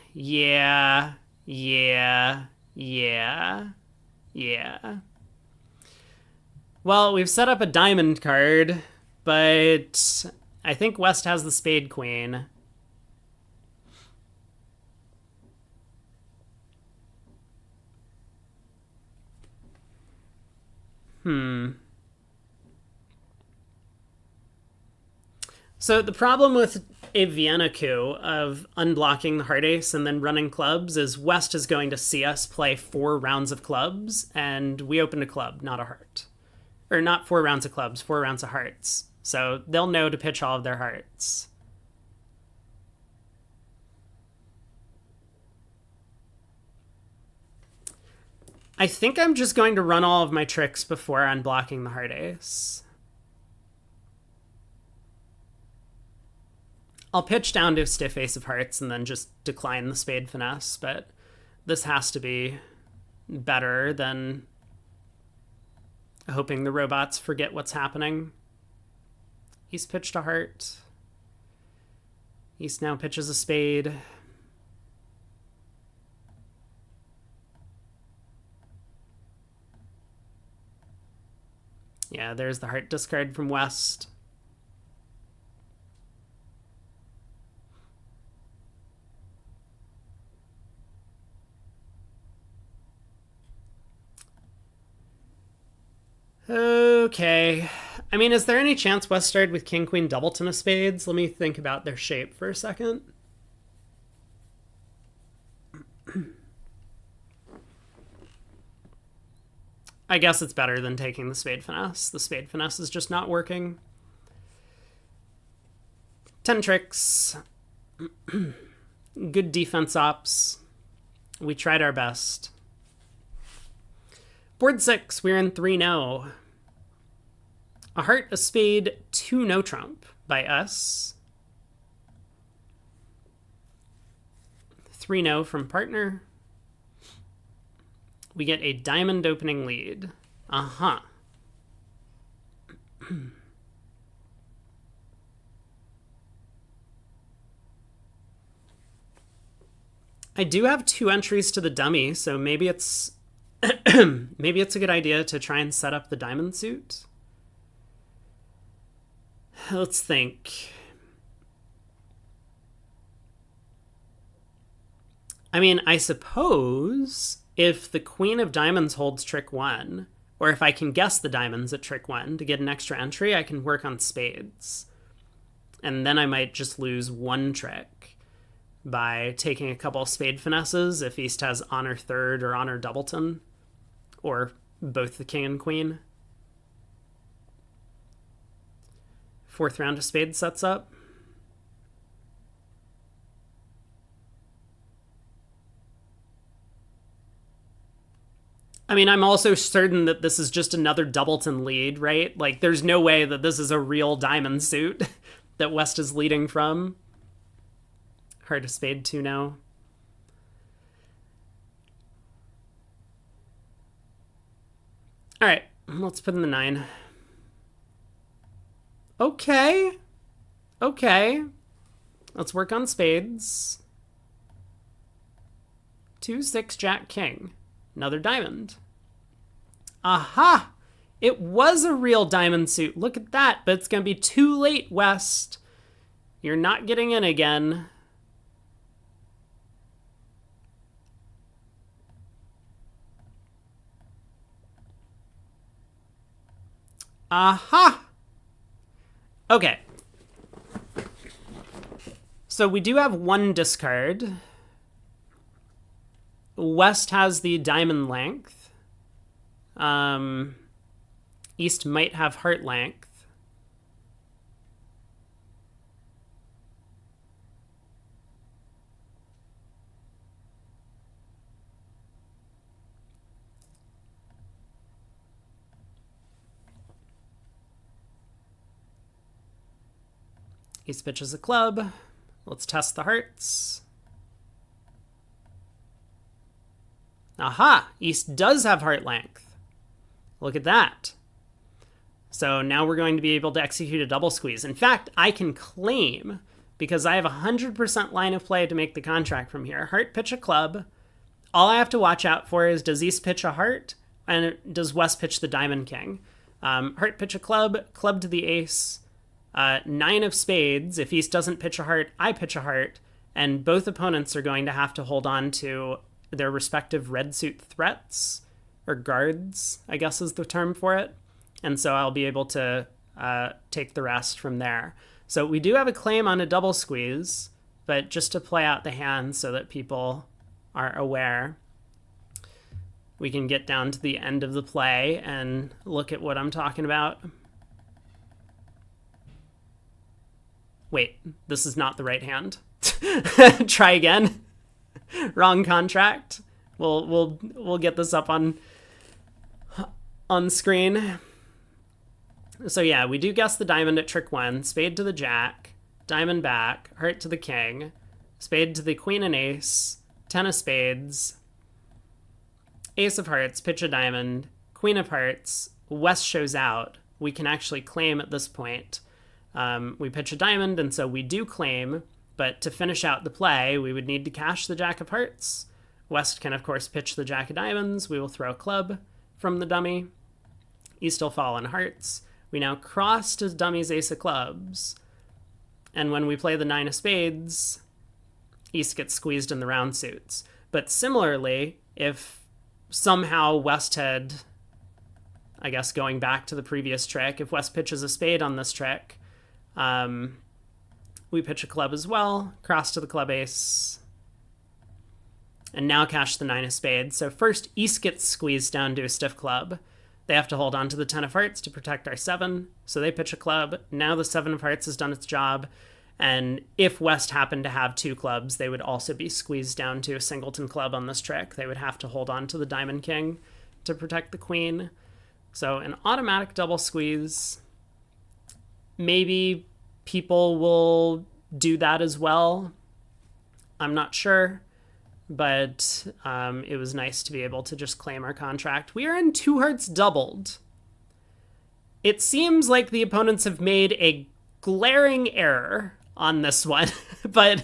Well, we've set up a diamond card, but I think West has the spade queen. So the problem with a Vienna coup of unblocking the heart ace and then running clubs is West is going to see us play 4 rounds of clubs, and we opened a club, not a heart. Or not 4 rounds of clubs, 4 rounds of hearts. So they'll know to pitch all of their hearts. I think I'm just going to run all of my tricks before unblocking the heart ace. I'll pitch down to a stiff ace of hearts and then just decline the spade finesse, but this has to be better than hoping the robots forget what's happening. East pitched a heart. East now pitches a spade. Yeah, there's the heart discard from West. Okay. I mean, is there any chance West started with King, Queen, Doubleton of spades? Let me think about their shape for a second. I guess it's better than taking the spade finesse. The spade finesse is just not working. 10 tricks. Good defense ops. We tried our best. Board 6, we're in 3-no. A heart, a spade, 2 no trump by us. 3-no from partner. We get a diamond opening lead. Uh-huh. I do have 2 entries to the dummy, so maybe it's maybe it's a good idea to try and set up the diamond suit. Let's think. I mean, I suppose if the queen of diamonds holds trick 1, or if I can guess the diamonds at trick 1 to get an extra entry, I can work on spades. And then I might just lose 1 trick by taking a couple of spade finesses if East has honor third or honor doubleton, or both the king and queen. 4th round of spades sets up. I mean, I'm also certain that this is just another doubleton lead, right? Like, there's no way that this is a real diamond suit that West is leading from. Heart of spade 2 now. All right, let's put in the 9. Okay. Let's work on spades. 2, 6, jack, king. Another diamond. Aha! It was a real diamond suit. Look at that, but it's going to be too late, West. You're not getting in again. Aha! Okay. So we do have 1 discard. West has the diamond length. East might have heart length. East pitches a club. Let's test the hearts. Aha! East does have heart length. Look at that. So now we're going to be able to execute a double squeeze. In fact, I can claim, because I have 100% line of play to make the contract from here. Heart pitch a club. All I have to watch out for is, does East pitch a heart? And does West pitch the diamond king? Heart pitch a club, club to the ace. 9 of spades. If East doesn't pitch a heart, I pitch a heart. And both opponents are going to have to hold on to their respective red suit threats, or guards, I guess is the term for it. And so I'll be able to take the rest from there. So we do have a claim on a double squeeze, but just to play out the hand so that people are aware, we can get down to the end of the play and look at what I'm talking about. Wait, this is not the right hand. Try again. Wrong contract. We'll get this up on screen. So yeah, we do guess the diamond at trick 1. Spade to the jack, diamond back, heart to the king, spade to the queen and ace, 10 of spades, ace of hearts, pitch a diamond, queen of hearts, West shows out. We can actually claim at this point. We pitch a diamond, and so we do claim, but to finish out the play, we would need to cash the jack of hearts. West can, of course, pitch the jack of diamonds. We will throw a club from the dummy. East will fall on hearts. We now cross to dummy's ace of clubs. And when we play the 9 of spades, East gets squeezed in the round suits. But similarly, if somehow West had, I guess going back to the previous trick, if West pitches a spade on this trick, we pitch a club as well, cross to the club ace, and now cash the 9 of spades. So first, East gets squeezed down to a stiff club. They have to hold on to the 10 of hearts to protect our 7, so they pitch a club. Now the 7 of hearts has done its job, and if West happened to have 2 clubs, they would also be squeezed down to a singleton club on this trick. They would have to hold on to the diamond king to protect the queen. So an automatic double squeeze. Maybe people will do that as well. I'm not sure. But it was nice to be able to just claim our contract. We are in two hearts doubled. It seems like the opponents have made a glaring error on this one, but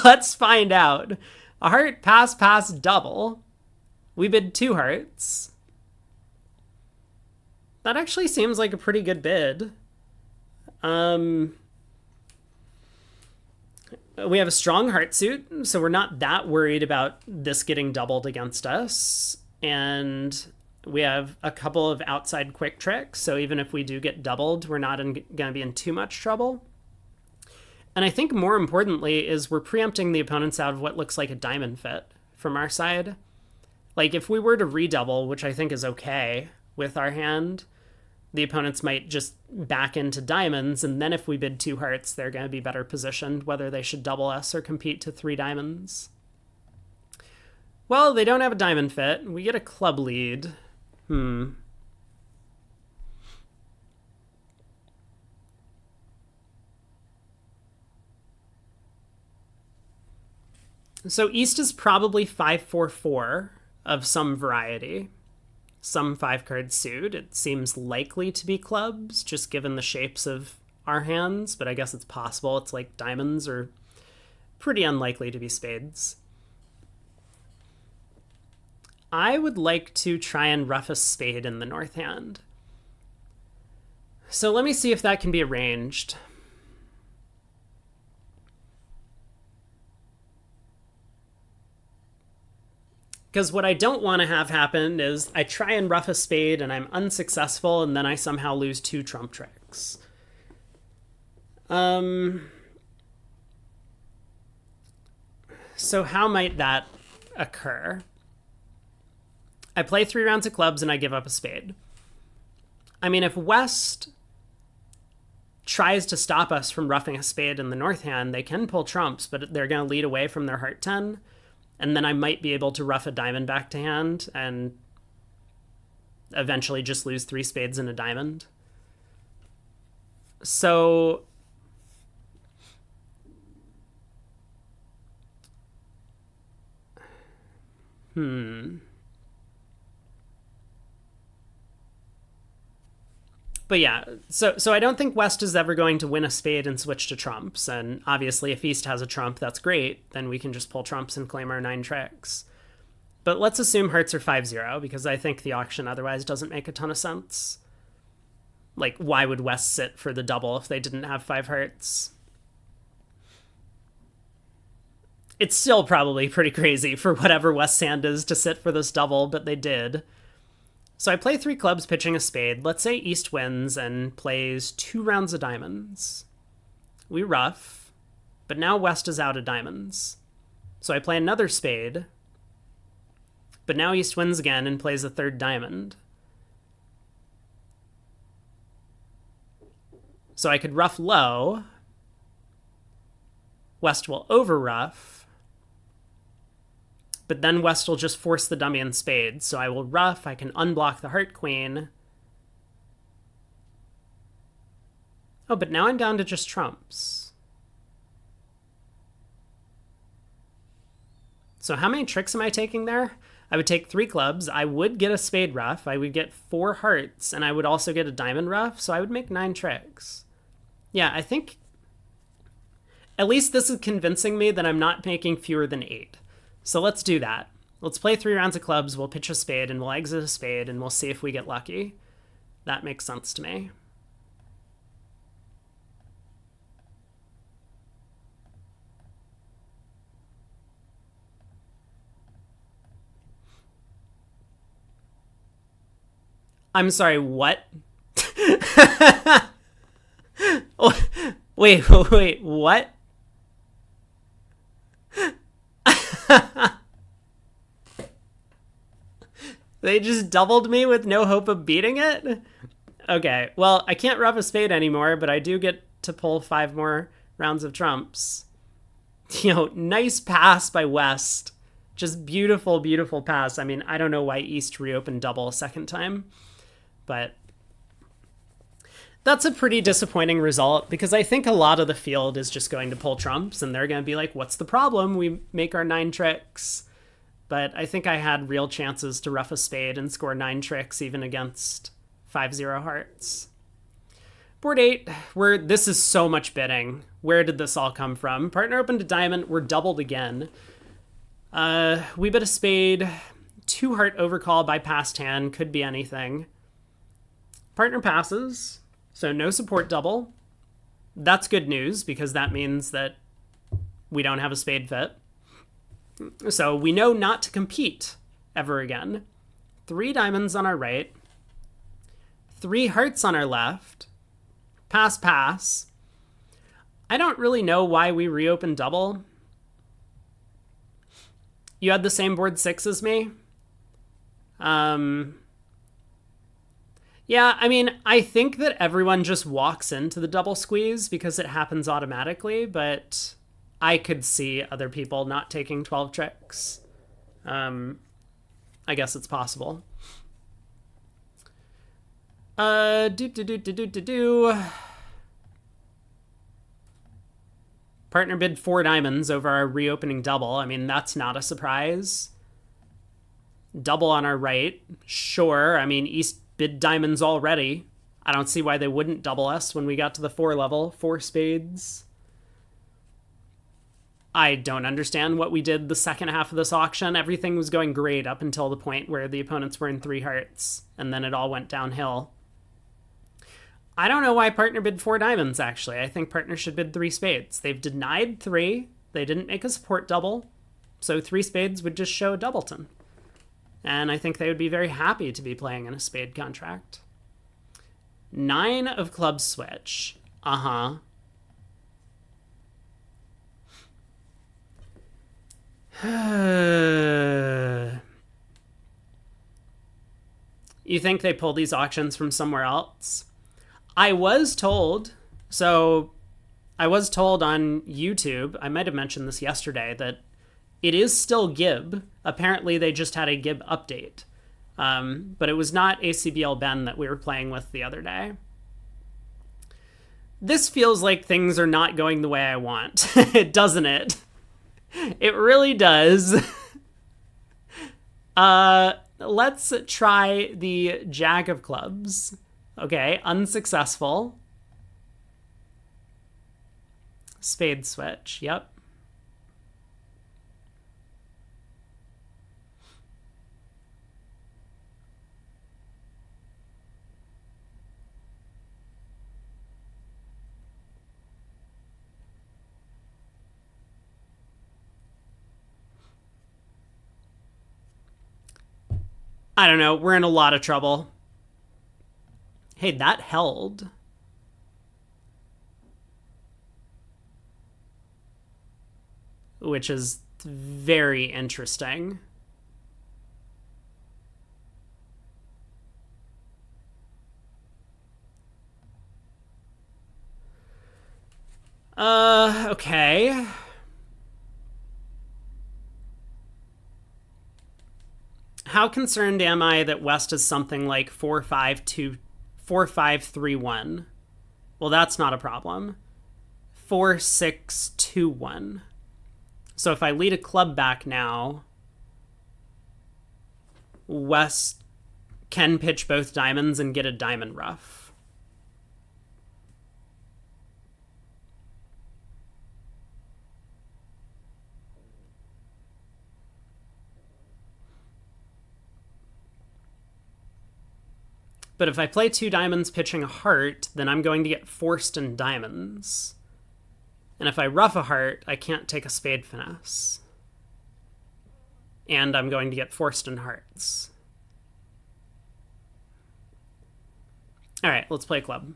let's find out. A heart, pass, pass, double. We bid two hearts. That actually seems like a pretty good bid. We have a strong heart suit, so we're not that worried about this getting doubled against us. And we have a couple of outside quick tricks, so even if we do get doubled, we're not going to be in too much trouble. And I think more importantly is we're preempting the opponents out of what looks like a diamond fit from our side. Like if we were to redouble, which I think is okay with our hand, the opponents might just back into diamonds, and then if we bid two hearts, they're going to be better positioned whether they should double us or compete to three diamonds. Well, they don't have a diamond fit. We get a club lead. So East is probably 5-4-4 of some variety. Some 5-card suit. It seems likely to be clubs, just given the shapes of our hands, but I guess it's possible it's like diamonds, or pretty unlikely to be spades. I would like to try and ruff a spade in the north hand. So let me see if that can be arranged. Because what I don't want to have happen is I try and ruff a spade and I'm unsuccessful and then I somehow lose two trump tricks. So how might that occur? I play 3 rounds of clubs and I give up a spade. I mean, if West tries to stop us from ruffing a spade in the north hand, they can pull trumps, but they're going to lead away from their heart 10. And then I might be able to ruff a diamond back to hand and eventually just lose 3 spades and a diamond. So But yeah, so I don't think West is ever going to win a spade and switch to trumps. And obviously, if East has a trump, that's great. Then we can just pull trumps and claim our 9 tricks. But let's assume hearts are 5-0, because I think the auction otherwise doesn't make a ton of sense. Like, why would West sit for the double if they didn't have 5 hearts? It's still probably pretty crazy for whatever West's hand is to sit for this double, but they did. So I play 3 clubs pitching a spade. Let's say East wins and plays 2 rounds of diamonds. We ruff, but now West is out of diamonds. So I play another spade, but now East wins again and plays a 3rd diamond. So I could ruff low. West will over ruff. But then West will just force the dummy in spades. So I will ruff, I can unblock the heart queen. Oh, but now I'm down to just trumps. So how many tricks am I taking there? I would take 3 clubs. I would get a spade ruff. I would get 4 hearts. And I would also get a diamond ruff. So I would make 9 tricks. Yeah, I think at least this is convincing me that I'm not making fewer than 8. So let's do that. Let's play 3 rounds of clubs, we'll pitch a spade, and we'll exit a spade, and we'll see if we get lucky. That makes sense to me. I'm sorry, what? Wait, what? They just doubled me with no hope of beating it? Okay, well, I can't ruff a spade anymore, but I do get to pull 5 more rounds of trumps. Nice pass by West. Just beautiful, beautiful pass. I mean, I don't know why East reopened double a second time, but that's a pretty disappointing result because I think a lot of the field is just going to pull trumps and they're going to be like, what's the problem? We make our 9 tricks. But I think I had real chances to ruff a spade and score 9 tricks even against 5-0 hearts. Board 8, this is so much bidding. Where did this all come from? Partner opened a diamond, we're doubled again. We bid a spade, 2 heart overcall by passed hand, could be anything. Partner passes, so no support double. That's good news because that means that we don't have a spade fit. So we know not to compete ever again. 3 diamonds on our right. 3 hearts on our left. Pass, pass. I don't really know why we reopened double. You had the same board 6 as me? Yeah, I mean, I think that everyone just walks into the double squeeze because it happens automatically, but I could see other people not taking 12 tricks. I guess it's possible. Partner bid 4 diamonds over our reopening double. I mean, that's not a surprise. Double on our right. Sure, I mean, East bid diamonds already. I don't see why they wouldn't double us when we got to the 4 level. 4 spades. I don't understand what we did the second half of this auction. Everything was going great up until the point where the opponents were in 3 hearts, and then it all went downhill. I don't know why partner bid 4 diamonds, actually. I think partner should bid 3 spades. They've denied 3. They didn't make a support double, so 3 spades would just show Doubleton. And I think they would be very happy to be playing in a spade contract. 9 of clubs switch. Uh-huh. You think they pull these auctions from somewhere else? I was told on YouTube, I might have mentioned this yesterday, that it is still Gib. Apparently they just had a Gib update. But it was not ACBL Ben that we were playing with the other day. This feels like things are not going the way I want, doesn't it? It really does. Let's try the Jack of Clubs. Okay, unsuccessful. Spade switch, yep. I don't know, we're in a lot of trouble. Hey, that held. Which is very interesting. Okay. How concerned am I that West is something like 4-5-3-1? Well, that's not a problem. 4-6-2-1. So if I lead a club back now, West can pitch both diamonds and get a diamond ruff. But if I play 2 diamonds pitching a heart, then I'm going to get forced in diamonds. And if I ruff a heart, I can't take a spade finesse. And I'm going to get forced in hearts. All right, let's play club.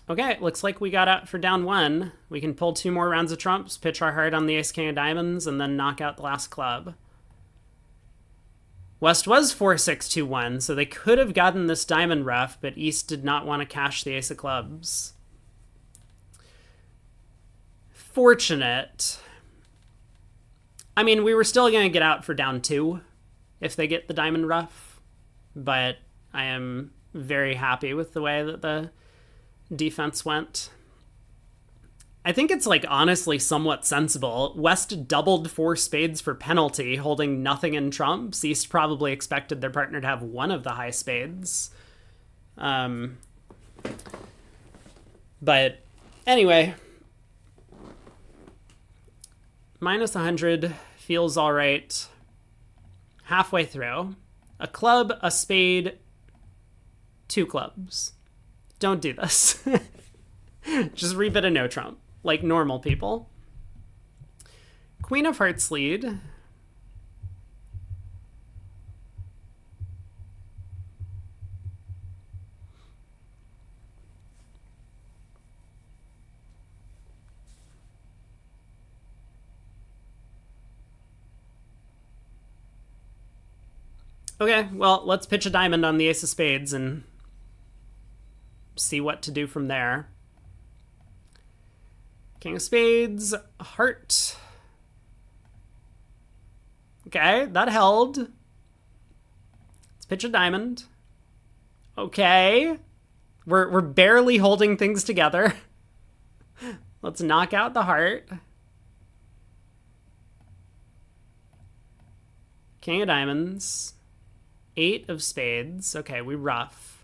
Okay, looks like we got out for down 1. We can pull 2 more rounds of trumps, pitch our heart on the ace king of diamonds, and then knock out the last club. West was 4-6-2-1, so they could have gotten this diamond rough, but East did not want to cash the ace of clubs. Fortunate. I mean, we were still going to get out for down 2 if they get the diamond rough, but I am very happy with the way that the defense went. I think it's like honestly somewhat sensible. West doubled 4 spades for penalty, holding nothing in trumps. East probably expected their partner to have one of the high spades. But anyway, minus 100 feels all right. Halfway through. A club, a spade, 2 clubs. Don't do this. Just rebid a no trump, like normal people. Queen of Hearts lead. Okay, well, let's pitch a diamond on the ace of spades and see what to do from there. King of spades, heart. Okay, that held. Let's pitch a diamond. Okay. We're barely holding things together. Let's knock out the heart. King of diamonds. 8 of spades. Okay, we rough.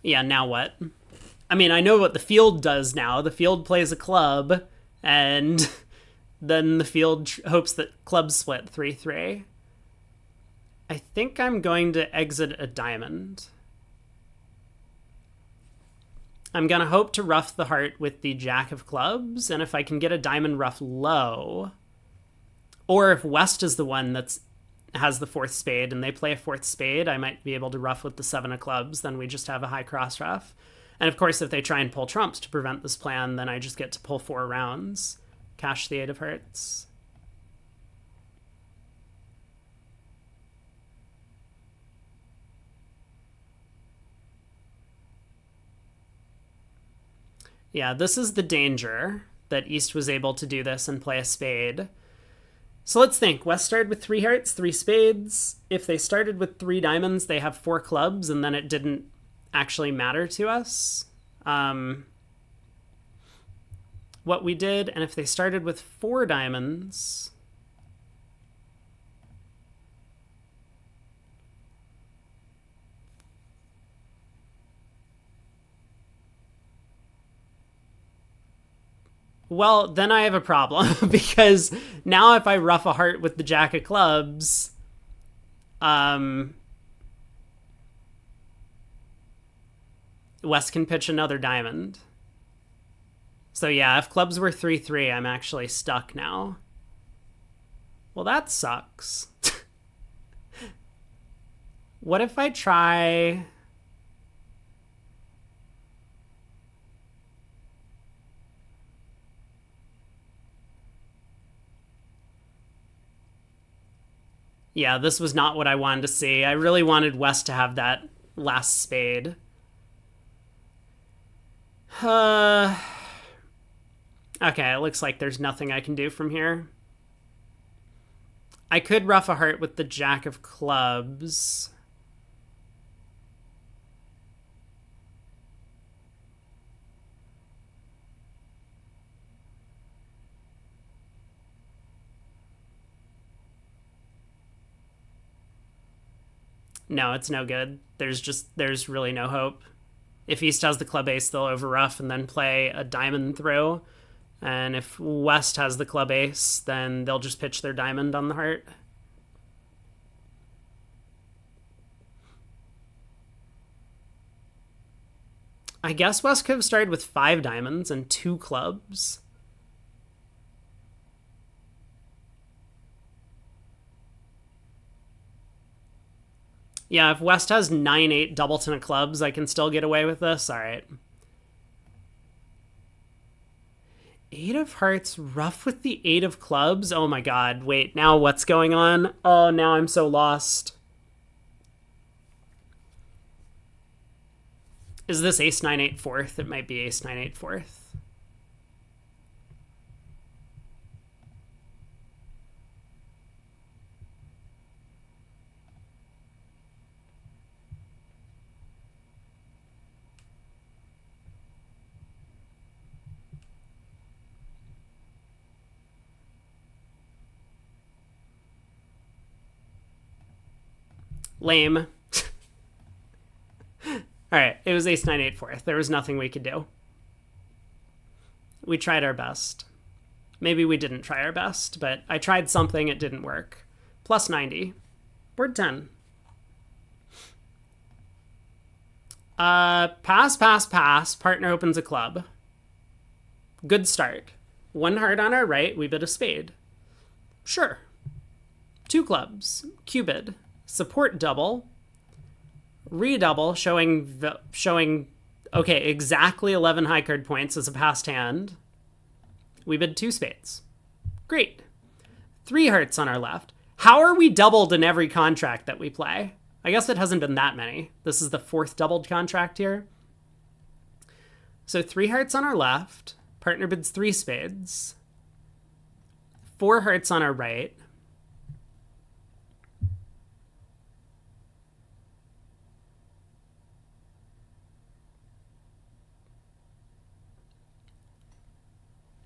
Yeah, now what? I mean, I know what the field does now. The field plays a club, and then the field hopes that clubs split 3-3. I think I'm going to exit a diamond. I'm going to hope to rough the heart with the jack of clubs, and if I can get a diamond rough low, or if West is the one that's has the 4th spade and they play a 4th spade, I might be able to rough with the 7 of clubs, then we just have a high cross rough. And of course, if they try and pull trumps to prevent this plan, then I just get to pull 4 rounds, cash the 8 of hearts. Yeah, this is the danger, that East was able to do this and play a spade. So let's think. West started with 3 hearts, 3 spades. If they started with 3 diamonds, they have 4 clubs, and then it didn't actually matter to us what we did. And if they started with 4 diamonds... Well, then I have a problem, because now if I rough a heart with the jack of clubs, West can pitch another diamond. So yeah, if clubs were 3-3, I'm actually stuck now. Well, that sucks. What if I try... Yeah, this was not what I wanted to see. I really wanted West to have that last spade. Okay, it looks like there's nothing I can do from here. I could rough a heart with the jack of clubs. No, it's no good. There's really no hope. If East has the club ace, they'll overruff and then play a diamond through. And if West has the club ace, then they'll just pitch their diamond on the heart. I guess West could have started with 5 diamonds and 2 clubs. Yeah, if West has 9-8 doubleton of clubs, I can still get away with this. All right. 8 of hearts, rough with the 8 of clubs. Oh my god. Wait, now what's going on? Oh, now I'm so lost. Is this ace 9-8 fourth? It might be ace 9-8 fourth. Lame. All right, it was ace 9-8 fourth. There was nothing we could do. We tried our best. Maybe we didn't try our best, but I tried something, it didn't work. Plus 90. Board 10. Pass, pass, pass. Partner opens a club. Good start. 1 heart on our right, we bid a spade. Sure. 2 clubs. Cupid. Support double. Redouble, showing okay, exactly 11 high card points as a passed hand. We bid 2 spades. Great. 3 hearts on our left. How are we doubled in every contract that we play? I guess it hasn't been that many. This is the 4th doubled contract here. So 3 hearts on our left. Partner bids 3 spades. 4 hearts on our right.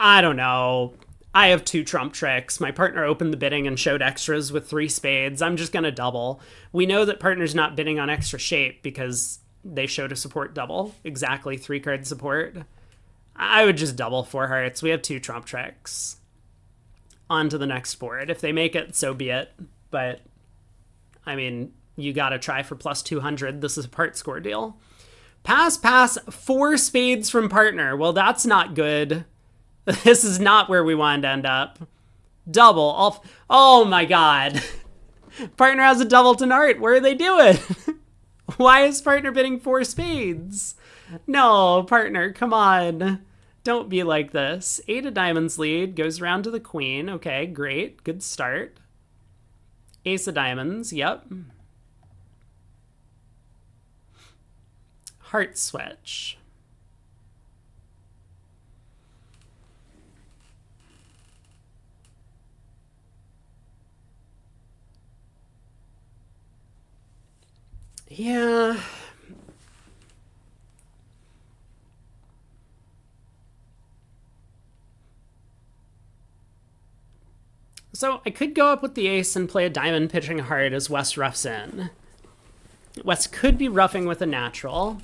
I don't know. I have 2 trump tricks. My partner opened the bidding and showed extras with 3 spades. I'm just going to double. We know that partner's not bidding on extra shape because they showed a support double. Exactly 3 card support. I would just double 4 hearts. We have 2 trump tricks. On to the next board. If they make it, so be it. But, I mean, you got to try for plus 200. This is a part score deal. Pass, pass, 4 spades from partner. Well, that's not good. This is not where we wanted to end up. Double. Oh my god. Partner has a doubleton art. What are they doing? Why is partner bidding 4 spades? No, partner, come on. Don't be like this. 8 of diamonds lead. Goes around to the queen. Okay, great. Good start. Ace of diamonds. Yep. Heart switch. Yeah. So I could go up with the ace and play a diamond pitching hard as West roughs in. West could be roughing with a natural.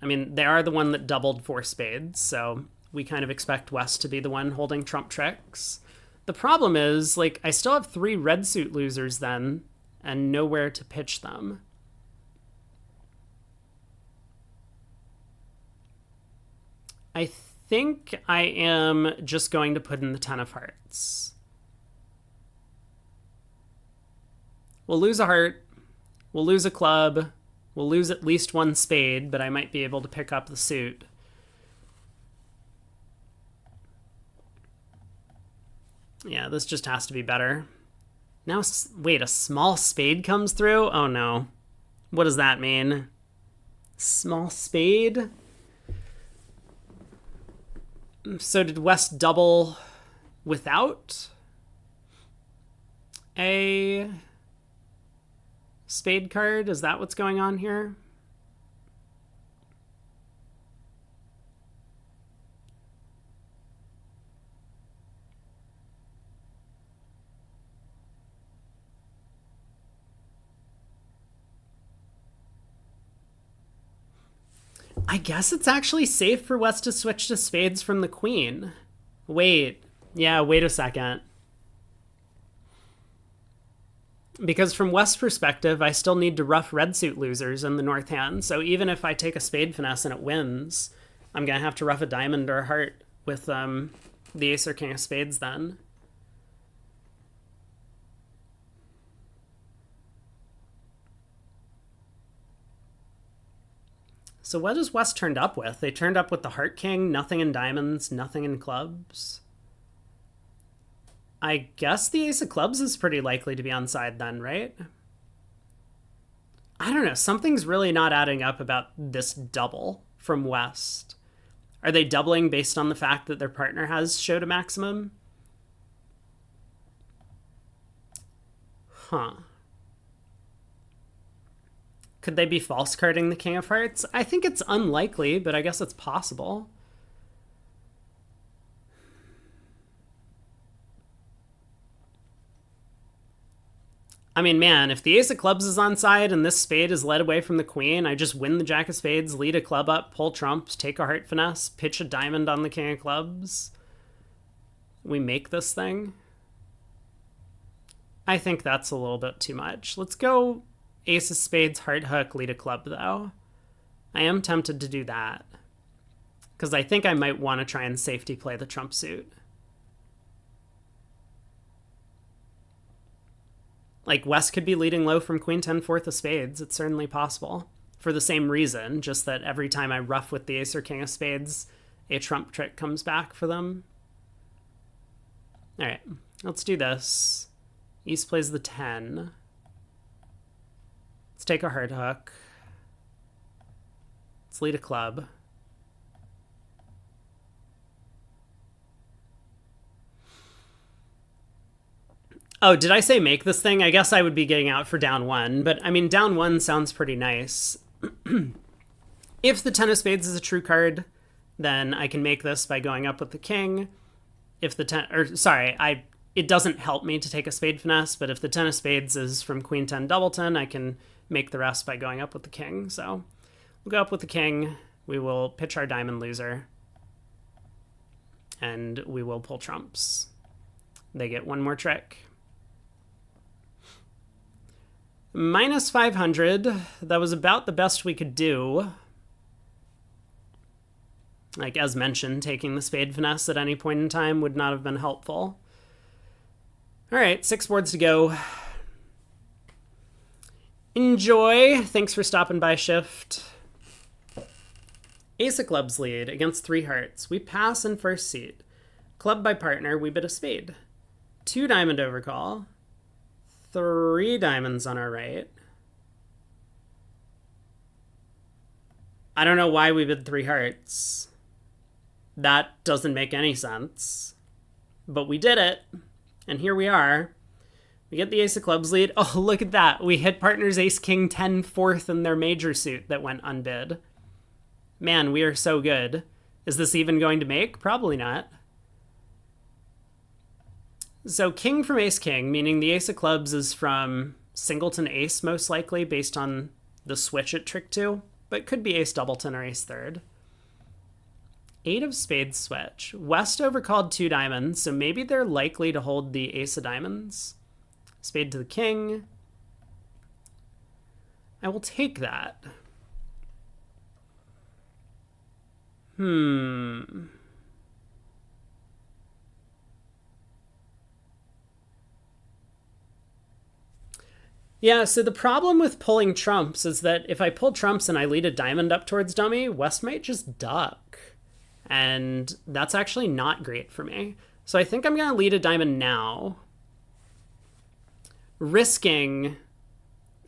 I mean, they are the one that doubled 4 spades, so we kind of expect West to be the one holding trump tricks. The problem is, like, I still have 3 red suit losers then, and nowhere to pitch them. I think I am just going to put in the 10 of hearts. We'll lose a heart. We'll lose a club. We'll lose at least 1 spade, but I might be able to pick up the suit. Yeah, this just has to be better. Now, wait, a small spade comes through? Oh no. What does that mean? Small spade? So did West double without a spade card? Is that what's going on here? I guess it's actually safe for West to switch to spades from the queen. Wait. Yeah, wait a second. Because from West's perspective, I still need to rough red suit losers in the north hand. So even if I take a spade finesse and it wins, I'm going to have to rough a diamond or a heart with the ace or king of spades then. So what is West turned up with? They turned up with the Heart King, nothing in diamonds, nothing in clubs. I guess the Ace of Clubs is pretty likely to be on side then, right? I don't know. Something's really not adding up about this double from West. Are they doubling based on the fact that their partner has showed a maximum? Huh. Could they be false carding the King of Hearts? I think it's unlikely, but I guess it's possible. I mean, man, if the Ace of Clubs is on side and this spade is led away from the Queen, I just win the Jack of Spades, lead a club up, pull trumps, take a heart finesse, pitch a diamond on the King of Clubs. We make this thing. I think that's a little bit too much. Let's go Ace of Spades, heart hook, lead a club, though. I am tempted to do that, because I think I might want to try and safety play the trump suit. Like, West could be leading low from Queen 10 fourth of spades. It's certainly possible. For the same reason, just that every time I ruff with the Ace or King of Spades, a trump trick comes back for them. All right, let's do this. East plays the 10. Let's take a heart hook. Let's lead a club. Oh, did I say make this thing? I guess I would be getting out for down one, but I mean, down one sounds pretty nice. If the 10 of spades is a true card, then I can make this by going up with the king. If the 10, or sorry, it doesn't help me to take a spade finesse, but if the 10 of spades is from Queen 10 doubleton, I can make the rest by going up with the king. So we'll go up with the king. We will pitch our diamond loser. And we will pull trumps. They get one more trick. Minus 500. That was about the best we could do. Like, as mentioned, taking the spade finesse at any point in time would not have been helpful. All right, 6 boards to go. Enjoy. Thanks for stopping by, Shift. Ace of Clubs lead against 3 hearts. We pass in first seat. Club by partner, we bid a spade. 2 diamond overcall. 3 diamonds on our right. I don't know why we bid 3 hearts. That doesn't make any sense. But we did it. And here we are. We get the Ace of Clubs lead. Oh, look at that. We hit partners Ace King 10 fourth in their major suit that went unbid. Man, we are so good. Is this even going to make? Probably not. So King from Ace King, meaning the Ace of Clubs is from Singleton Ace most likely based on the switch at trick 2, but could be Ace Doubleton or Ace Third. 8 of Spades switch. West overcalled 2 diamonds, so maybe they're likely to hold the Ace of Diamonds. Spade to the King. I will take that. Yeah, so the problem with pulling trumps is that if I pull trumps and I lead a diamond up towards dummy, West might just duck. And that's actually not great for me. So I think I'm going to lead a diamond now. Risking,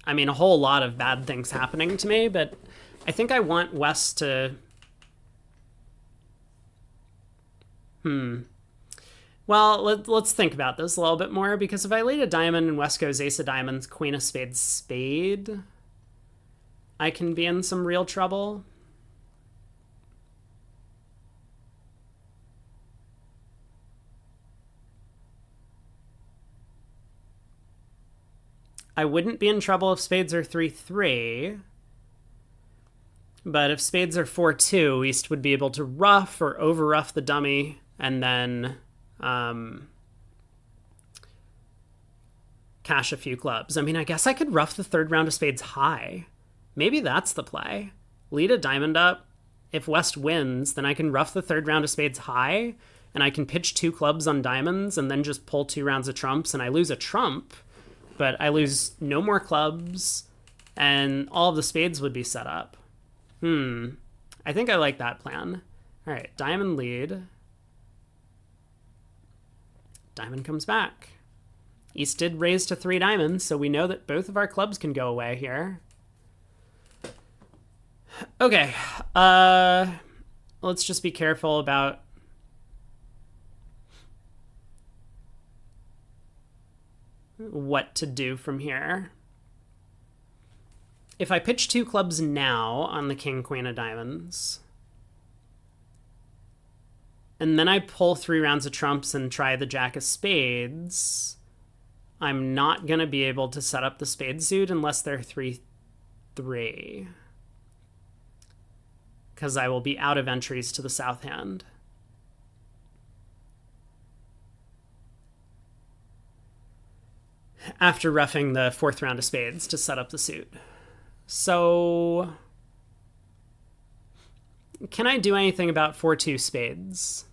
I mean, a whole lot of bad things happening to me, but I think I want West to... Well, let's think about this a little bit more, because if I lead a diamond and West goes Ace of Diamonds, Queen of Spades, Spade, I can be in some real trouble. I wouldn't be in trouble if spades are 3-3, but if spades are 4-2, East would be able to ruff or over-ruff the dummy, and then cash a few clubs. I mean, I guess I could ruff the third round of spades high. Maybe that's the play. Lead a diamond up. If West wins, then I can ruff the third round of spades high, and I can pitch 2 clubs on diamonds and then just pull 2 rounds of trumps, and I lose a trump, but I lose no more clubs, and all of the spades would be set up. I think I like that plan. All right, diamond lead. Diamond comes back. East did raise to 3 diamonds, so we know that both of our clubs can go away here. Okay, let's just be careful about what to do from here. If I pitch 2 clubs now on the king, queen of diamonds, and then I pull 3 rounds of trumps and try the jack of spades, I'm not going to be able to set up the spade suit unless they're 3-3. Because I will be out of entries to the south hand. After roughing the 4th round of spades to set up the suit. So, can I do anything about 4-2 spades?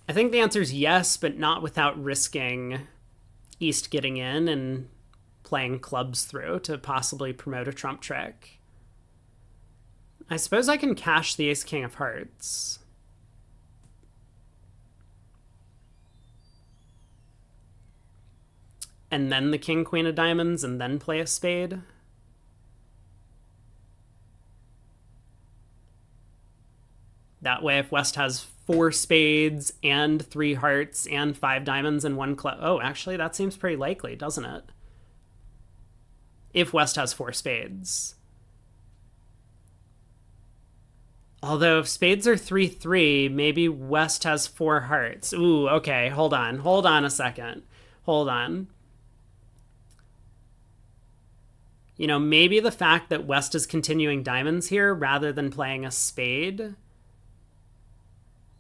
I think the answer is yes, but not without risking East getting in and playing clubs through to possibly promote a trump trick. I suppose I can cash the ace king of hearts. And then the king queen of diamonds and then play a spade. That way, if West has 4 spades and 3 hearts and 5 diamonds and 1 club. Oh, actually, that seems pretty likely, doesn't it? If West has 4 spades. Although if spades are 3-3, maybe West has 4 hearts. Ooh, okay, hold on. Hold on a second. Hold on. You know, maybe the fact that West is continuing diamonds here rather than playing a spade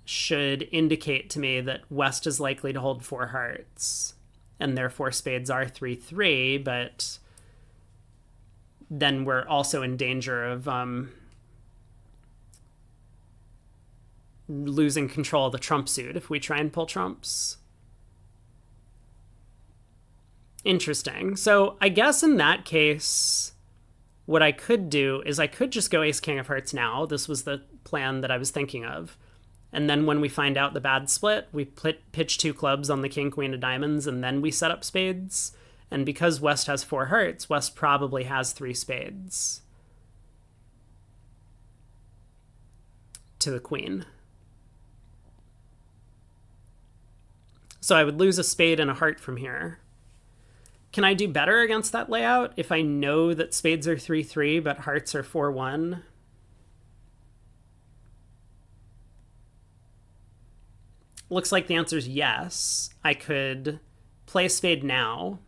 should indicate to me that West is likely to hold 4 hearts. And therefore spades are 3-3, but then we're also in danger of losing control of the trump suit if we try and pull trumps. Interesting. So I guess in that case, what I could do is I could just go ace king of hearts now. This was the plan that I was thinking of. And then when we find out the bad split, we pitch 2 clubs on the king, queen of diamonds, and then we set up spades. And because West has 4 hearts, West probably has 3 spades to the queen. So I would lose a spade and a heart from here. Can I do better against that layout if I know that spades are 3-3 but hearts are 4-1? Looks like the answer is yes. I could play a spade now.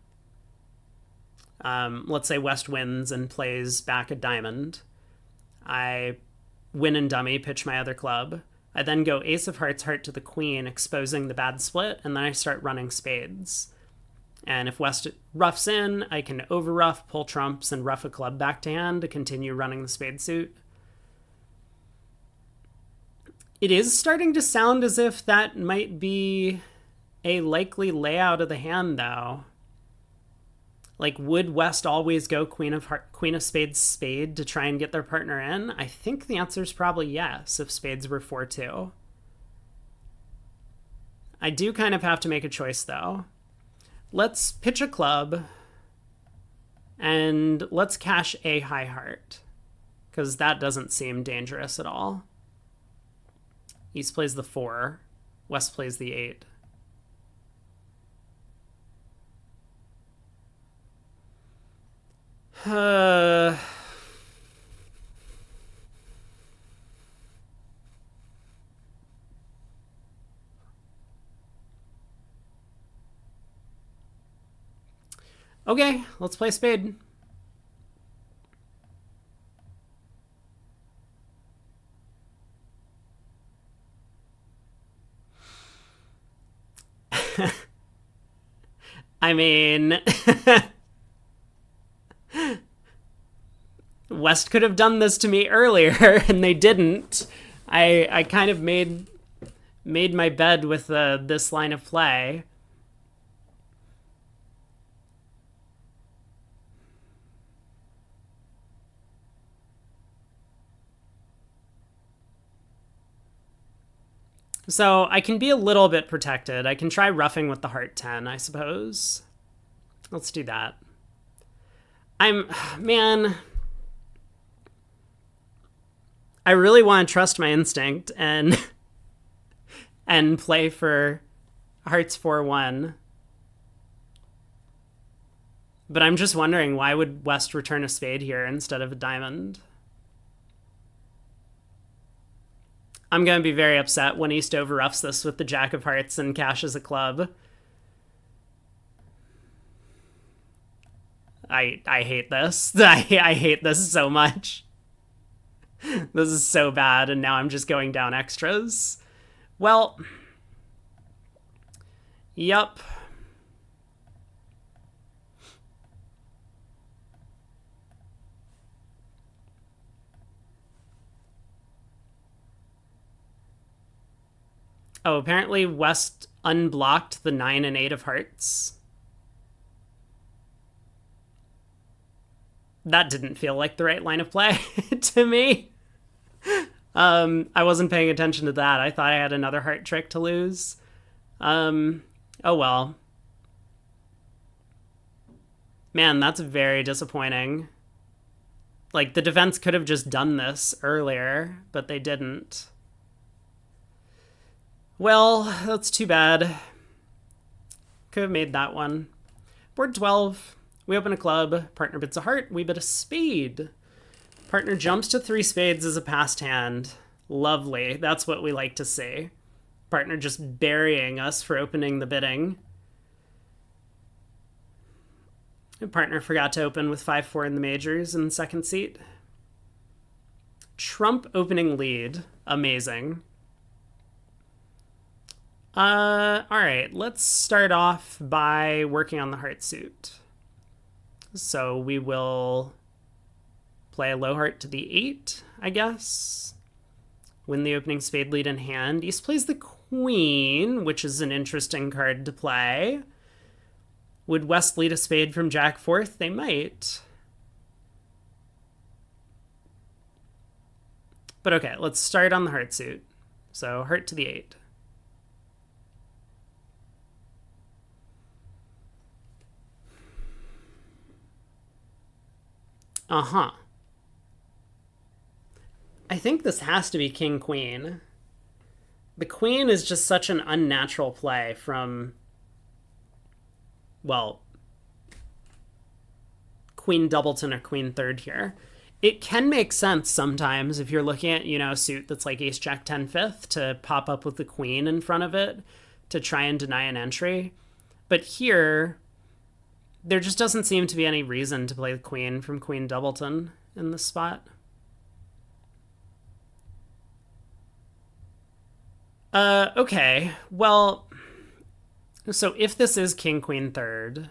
Let's say West wins and plays back a diamond. I win and dummy, pitch my other club. I then go ace of hearts, heart to the queen, exposing the bad split, and then I start running spades. And if West roughs in, I can over-rough, pull trumps, and rough a club back to hand to continue running the spade suit. It is starting to sound as if that might be a likely layout of the hand, though. Like, would West always go queen of spades, spade to try and get their partner in? I think the answer is probably yes, if spades were 4-2. I do kind of have to make a choice, though. Let's pitch a club, and let's cash a high heart, because that doesn't seem dangerous at all. East plays the 4, West plays the 8. Okay, let's play spade. I mean, West could have done this to me earlier, and they didn't. I kind of made my bed with this line of play. So I can be a little bit protected. I can try roughing with the heart 10, I suppose. Let's do that. Man, I really want to trust my instinct and play for hearts 4-1. But I'm just wondering, why would West return a spade here instead of a diamond? I'm going to be very upset when East overroughs this with the Jack of Hearts and cashes a club. I hate this. I hate this so much. This is so bad, and now I'm just going down extras. Well, yup. Oh, apparently West unblocked the 9 and 8 of hearts. That didn't feel like the right line of play to me. I wasn't paying attention to that. I thought I had another heart trick to lose. Oh well. Man, that's very disappointing. Like, the defense could have just done this earlier, but they didn't. Well, that's too bad. Could have made that one. Board 12. We open a club. Partner bids a heart. We bid a spade. Partner jumps to 3 spades as a passed hand. Lovely. That's what we like to see. Partner just burying us for opening the bidding. Partner forgot to open with 5-4 in the majors in the second seat. Trump opening lead. Amazing. All right, let's start off by working on the heart suit. So we will play a low heart to the 8, I guess. Win the opening spade lead in hand. East plays the queen, which is an interesting card to play. Would West lead a spade from Jack 4th? They might. But okay, let's start on the heart suit. So heart to the 8. Uh-huh. I think this has to be king-queen. The queen is just such an unnatural play from, well, queen doubleton or queen third here. It can make sense sometimes if you're looking at, a suit that's like ace jack 10 fifth to pop up with the queen in front of it to try and deny an entry. But here, there just doesn't seem to be any reason to play the queen from queen doubleton in this spot. Okay, well, so if this is king queen third,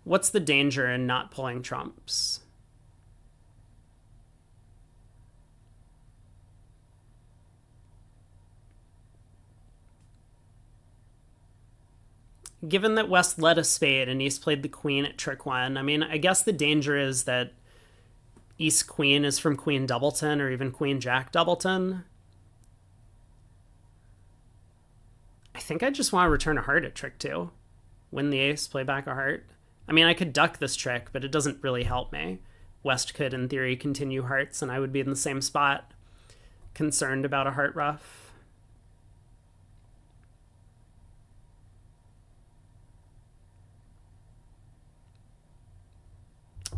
what's the danger in not pulling trumps? Given that West led a spade and East played the queen at trick 1, I mean, I guess the danger is that East queen is from queen doubleton or even queen jack doubleton. I think I just want to return a heart at trick 2. Win the ace, play back a heart. I mean, I could duck this trick, but it doesn't really help me. West could, in theory, continue hearts, and I would be in the same spot, concerned about a heart ruff.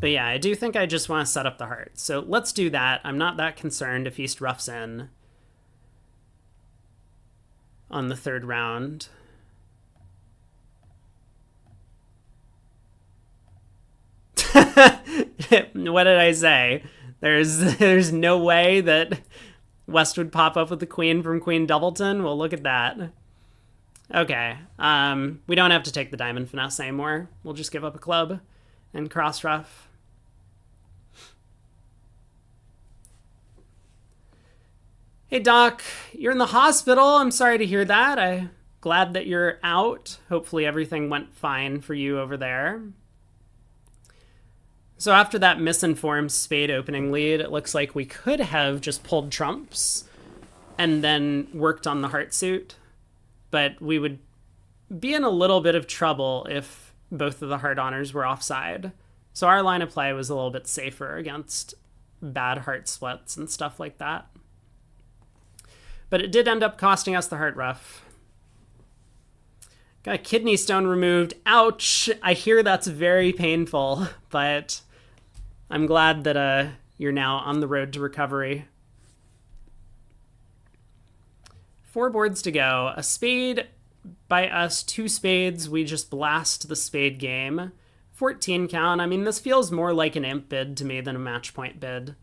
But yeah, I do think I just want to set up the heart. So let's do that. I'm not that concerned if East roughs in on the 3rd round. What did I say? There's no way that West would pop up with the queen from queen doubleton. Well, look at that. Okay. We don't have to take the diamond finesse anymore. We'll just give up a club and cross rough. Hey, Doc, you're in the hospital. I'm sorry to hear that. I'm glad that you're out. Hopefully everything went fine for you over there. So after that misinformed spade opening lead, it looks like we could have just pulled trumps and then worked on the heart suit. But we would be in a little bit of trouble if both of the heart honors were offside. So our line of play was a little bit safer against bad heart splits and stuff like that. But it did end up costing us the heart ruff. Got a kidney stone removed. Ouch! I hear that's very painful, but I'm glad that you're now on the road to recovery. 4 boards to go. A spade by us, 2 spades. We just blast the spade game. 14 count. I mean, this feels more like an imp bid to me than a match point bid.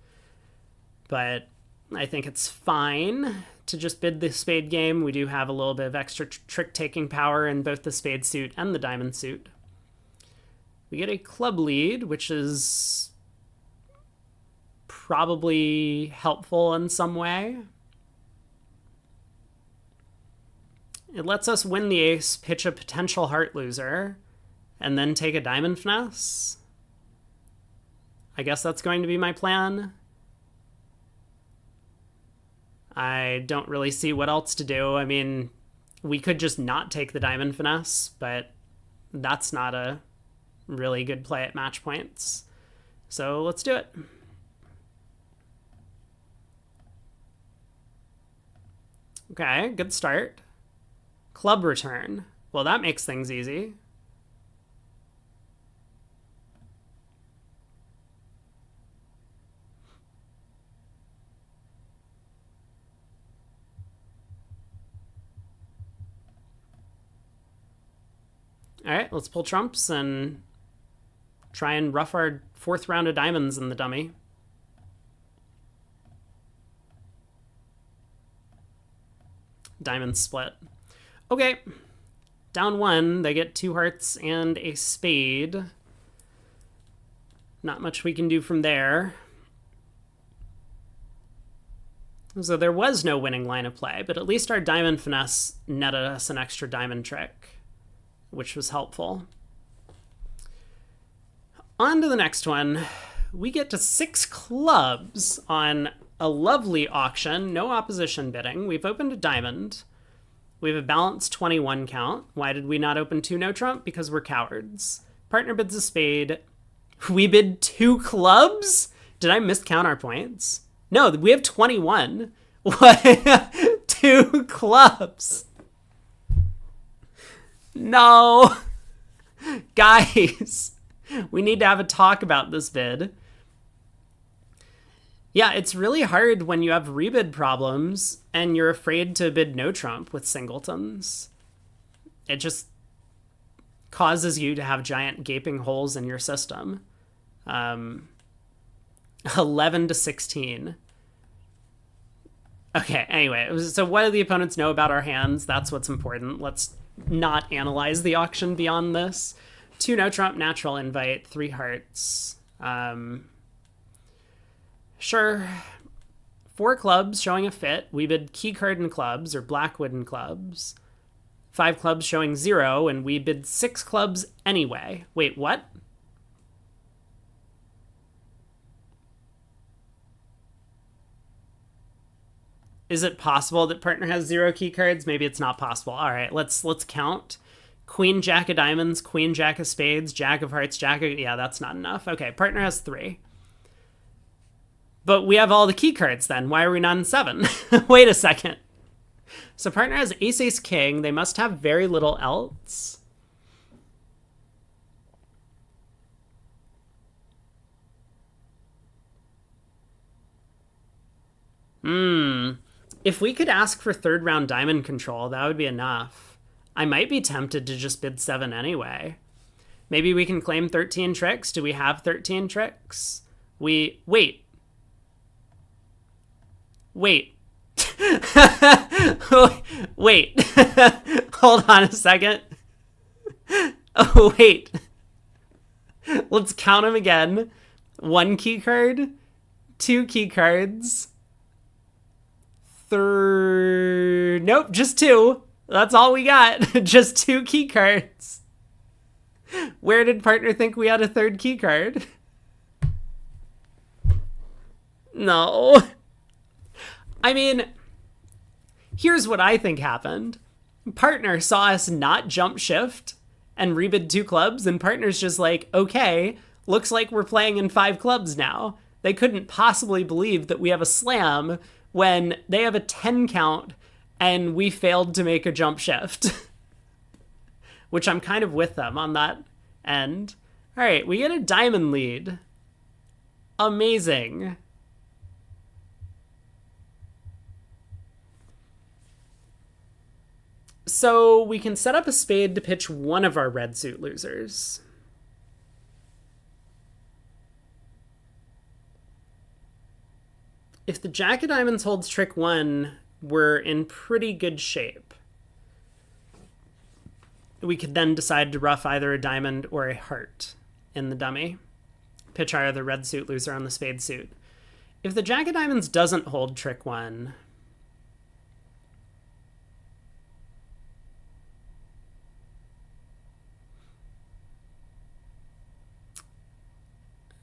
But I think it's fine to just bid the spade game. We do have a little bit of extra trick-taking power in both the spade suit and the diamond suit. We get a club lead, which is probably helpful in some way. It lets us win the ace, pitch a potential heart loser, and then take a diamond finesse. I guess that's going to be my plan. I don't really see what else to do. I mean, we could just not take the diamond finesse, but that's not a really good play at match points. So let's do it. Okay, good start. Club return. Well, that makes things easy. All right, let's pull trumps and try and rough our 4th round of diamonds in the dummy. Diamond split. Okay, down 1. They get 2 hearts and a spade. Not much we can do from there. So there was no winning line of play, but at least our diamond finesse netted us an extra diamond trick, which was helpful. On to the next one. We get to 6 clubs on a lovely auction, no opposition bidding. We've opened a diamond. We have a balanced 21 count. Why did we not open 2 no trump? Because we're cowards. Partner bids a spade. We bid 2 clubs? Did I miscount our points? No, we have 21. What? 2 clubs. No. Guys, we need to have a talk about this bid. Yeah, it's really hard when you have rebid problems and you're afraid to bid no trump with singletons. It just causes you to have giant gaping holes in your system. 11 to 16. Okay, anyway, so what do the opponents know about our hands? That's what's important. Let's not analyze the auction beyond this. 2 no trump, natural invite, 3 hearts. Sure. 4 clubs showing a fit. We bid key card and clubs, or black wooden clubs. 5 clubs showing 0, and we bid 6 clubs anyway. Wait, what? Is it possible that partner has 0 key cards? Maybe it's not possible. All right, let's count. Queen, jack of diamonds, queen, jack of spades, jack of hearts, jack of... Yeah, that's not enough. Okay, partner has 3. But we have all the key cards then. Why are we not in 7? Wait a second. So partner has ace, ace, king. They must have very little else. If we could ask for 3rd round diamond control, that would be enough. I might be tempted to just bid 7 anyway. Maybe we can claim 13 tricks. Do we have 13 tricks? Wait. Wait. Wait. Hold on a second. Oh, wait. Let's count them again. 1 key card, 2 key cards, third. Nope, just two. That's all we got. Just two key cards. Where did partner think we had a third key card? No. I mean, here's what I think happened. Partner saw us not jump shift and rebid two clubs, and partner's just like, okay, looks like we're playing in five clubs now. They couldn't possibly believe that we have a slam when they have a 10 count and we failed to make a jump shift. Which I'm kind of with them on that end. All right, we get a diamond lead. Amazing. So we can set up a spade to pitch one of our red suit losers. If the jack of diamonds holds trick one, we're in pretty good shape. We could then decide to ruff either a diamond or a heart in the dummy. Pitch our other red suit loser on the spade suit. If the jack of diamonds doesn't hold trick one,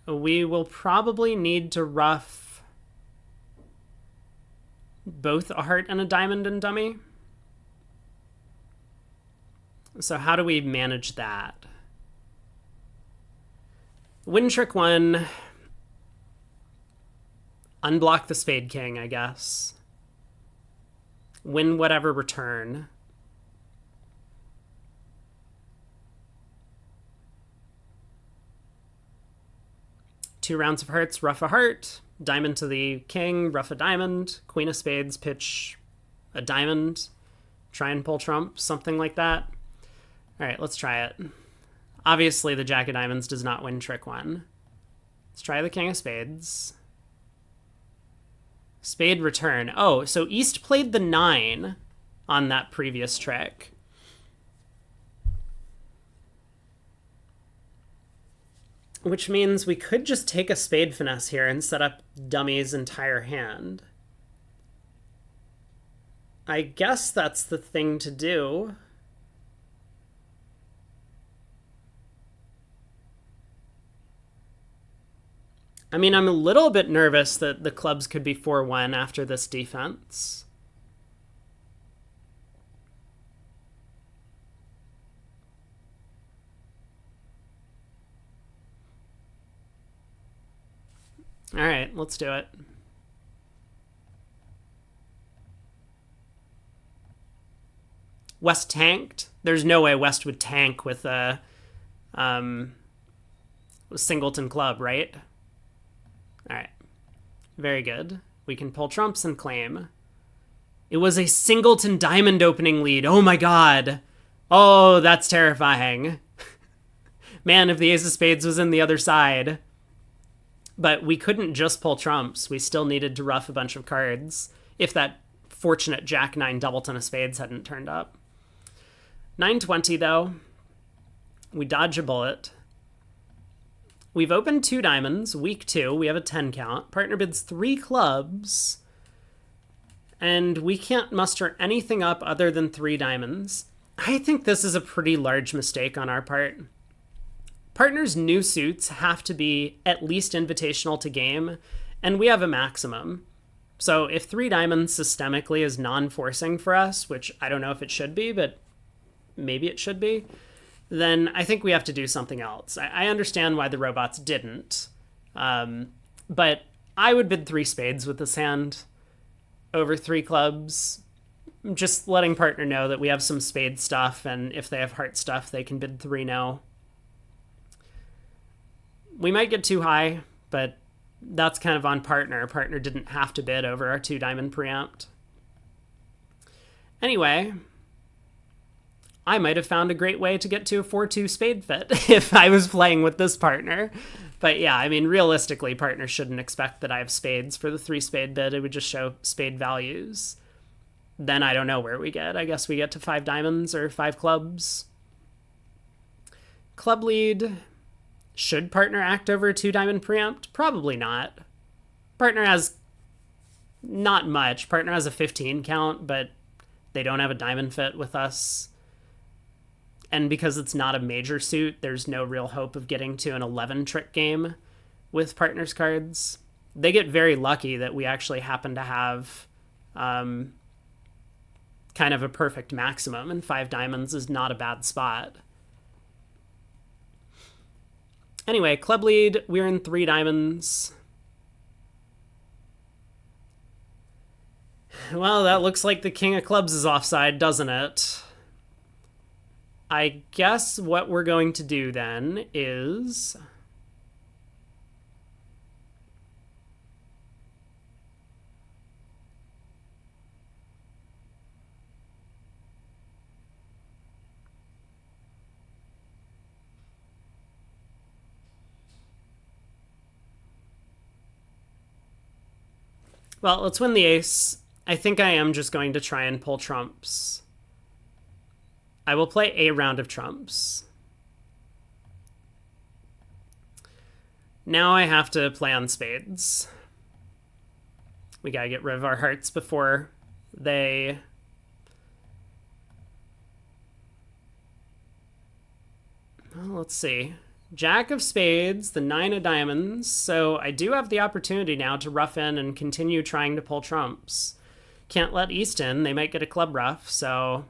we will probably need to ruff both a heart and a diamond in dummy. So how do we manage that? Win trick one. Unblock the spade king, I guess. Win whatever return. Two rounds of hearts, ruff a heart, diamond to the king, ruff a diamond, queen of spades, pitch a diamond, try and pull trump, something like that. All right, let's try it. Obviously, the jack of diamonds does not win trick one. Let's try the king of spades. Spade return. Oh, so East played the 9 on that previous trick. Which means we could just take a spade finesse here and set up dummy's entire hand. I guess that's the thing to do. I mean, I'm a little bit nervous that the clubs could be 4-1 after this defense. All right, let's do it. West tanked. There's no way West would tank with a singleton club, right? All right. Very good. We can pull trumps and claim. It was a singleton diamond opening lead. Oh my god. Oh, that's terrifying. Man, if the ace of spades was in the other side. But we couldn't just pull trumps. We still needed to ruff a bunch of cards if that fortunate jack-9 doubleton of spades hadn't turned up. 920, though. We dodge a bullet. We've opened 2 diamonds. Week 2, we have a 10 count. Partner bids 3 clubs. And we can't muster anything up other than 3 diamonds. I think this is a pretty large mistake on our part. Partner's new suits have to be at least invitational to game, and we have a maximum. So if 3 diamonds systemically is non-forcing for us, which I don't know if it should be, but maybe it should be, then I think we have to do something else. I understand why the robots didn't, but I would bid 3 spades with this hand over 3 clubs, just letting partner know that we have some spade stuff, and if they have heart stuff, they can bid 3 no. We might get too high, but that's kind of on partner. Partner didn't have to bid over our 2 diamond preempt. Anyway, I might have found a great way to get to a 4-2 spade fit if I was playing with this partner. But yeah, I mean, realistically, partner shouldn't expect that I have spades for the 3 spade bid. It would just show spade values. Then I don't know where we get. I guess we get to 5 diamonds or 5 clubs. Club lead. Should partner act over a 2 diamond preempt? Probably not. Partner has not much. Partner has a 15 count, but they don't have a diamond fit with us. And because it's not a major suit, there's no real hope of getting to an 11 trick game with partner's cards. They get very lucky that we actually happen to have kind of a perfect maximum, and 5 diamonds is not a bad spot. Anyway, club lead, we're in 3 diamonds. Well, that looks like the king of clubs is offside, doesn't it? I guess what we're going to do then is... Well, let's win the ace. I think I am just going to try and pull trumps. I will play a round of trumps. Now I have to play on spades. We gotta get rid of our hearts before they... Well, let's see. Jack of spades, the 9 of diamonds. So I do have the opportunity now to rough in and continue trying to pull trumps. Can't let East in. They might get a club rough, so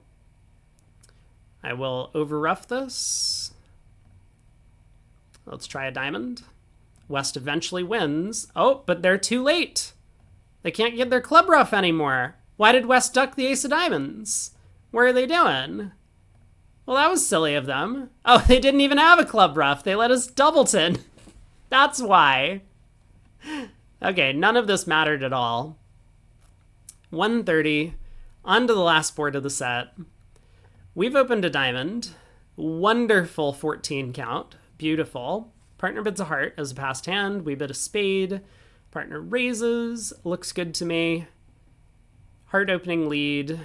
I will over rough this. Let's try a diamond. West eventually wins. Oh, but they're too late. They can't get their club rough anymore. Why did West duck the ace of diamonds? What are they doing? Well, that was silly of them. Oh, they didn't even have a club rough. They let us doubleton. That's why. Okay, none of this mattered at all. 130. On to the last board of the set. We've opened a diamond. Wonderful 14 count. Beautiful. Partner bids a heart as a passed hand. We bid a spade. Partner raises. Looks good to me. Heart opening lead.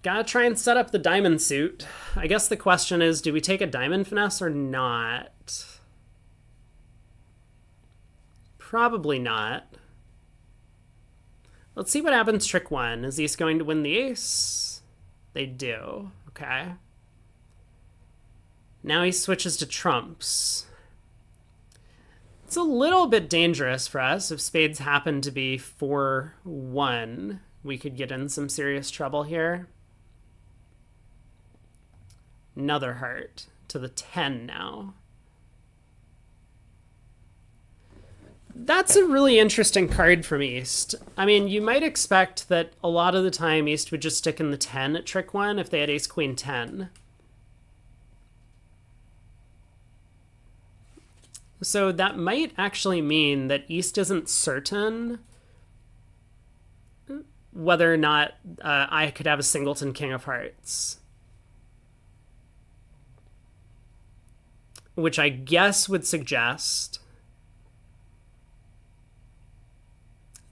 Gotta try and set up the diamond suit. I guess the question is, do we take a diamond finesse or not? Probably not. Let's see what happens trick 1. Is East going to win the ace? They do. Okay. Now he switches to trumps. It's a little bit dangerous for us. If spades happen to be 4-1, we could get in some serious trouble here. Another heart to the 10 now. That's a really interesting card from East. I mean, you might expect that a lot of the time East would just stick in the 10 at trick 1 if they had ace queen 10. So that might actually mean that East isn't certain whether or not I could have a singleton king of hearts. Which I guess would suggest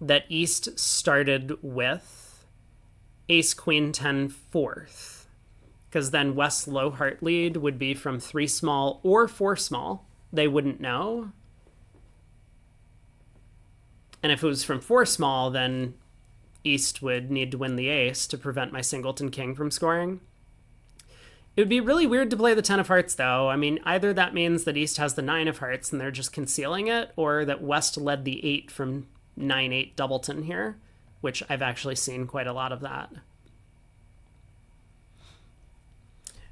that East started with ace queen 10 fourth, because then West's low heart lead would be from 3 small or 4 small. They wouldn't know. And if it was from 4 small, then East would need to win the ace to prevent my singleton king from scoring. It would be really weird to play the 10 of hearts, though. I mean, either that means that East has the 9 of hearts and they're just concealing it, or that West led the 8 from 9-8 doubleton here, which I've actually seen quite a lot of that.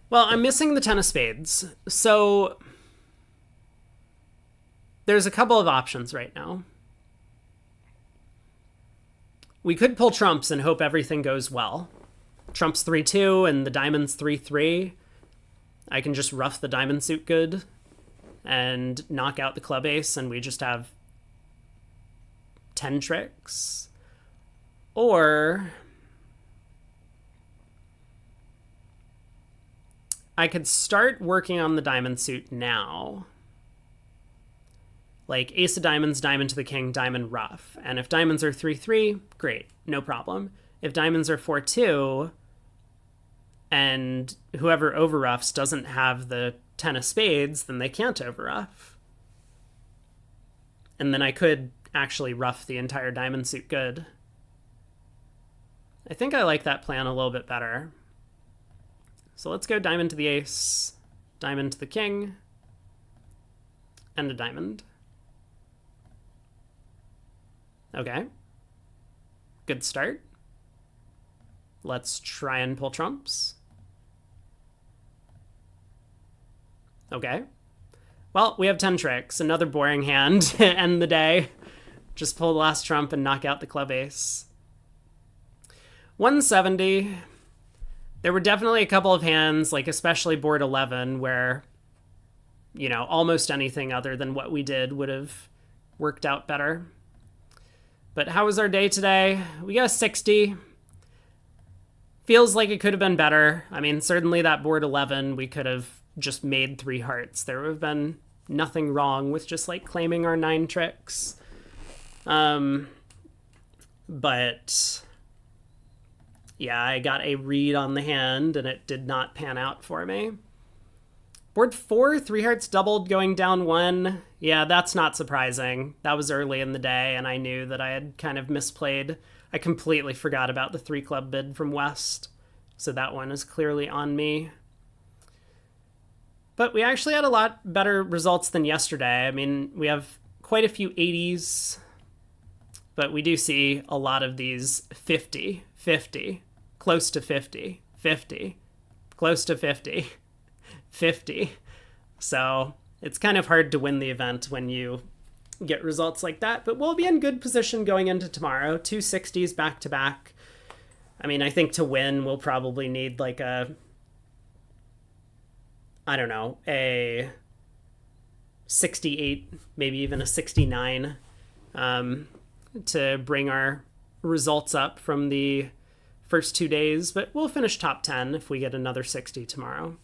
Well, I'm missing the 10 of spades, so there's a couple of options right now. We could pull trumps and hope everything goes well. Trumps 3-2 and the diamond's 3-3. I can just rough the diamond suit good and knock out the club ace, and we just have 10 tricks. Or I could start working on the diamond suit now. Like ace of diamonds, diamond to the king, diamond rough. And if diamonds are 3-3, great, no problem. If diamonds are 4-2, And whoever overruffs doesn't have the 10 of spades, then they can't overruff. And then I could actually ruff the entire diamond suit good. I think I like that plan a little bit better. So let's go diamond to the ace, diamond to the king, and a diamond. Okay. Good start. Let's try and pull trumps. Okay. Well, we have 10 tricks. Another boring hand to end the day. Just pull the last trump and knock out the club ace. 170. There were definitely a couple of hands, like especially board 11, where, you know, almost anything other than what we did would have worked out better. But how was our day today? We got a 60. Feels like it could have been better. I mean, certainly that board 11, we could have just made 3 hearts. There would have been nothing wrong with just like claiming our 9 tricks. But yeah, I got a read on the hand and it did not pan out for me. Board 4, 3 hearts doubled going down 1. Yeah, that's not surprising. That was early in the day and I knew that I had kind of misplayed. I completely forgot about the 3 club bid from West. So that one is clearly on me. But we actually had a lot better results than yesterday. I mean, we have quite a few 80s, but we do see a lot of these 50, 50, close to 50, 50, close to 50, 50. So it's kind of hard to win the event when you get results like that, but we'll be in good position going into tomorrow. 2 60s back to back. I mean, I think to win, we'll probably need like a 68, maybe even a 69 to bring our results up from the first 2 days, but we'll finish top 10 if we get another 60 tomorrow.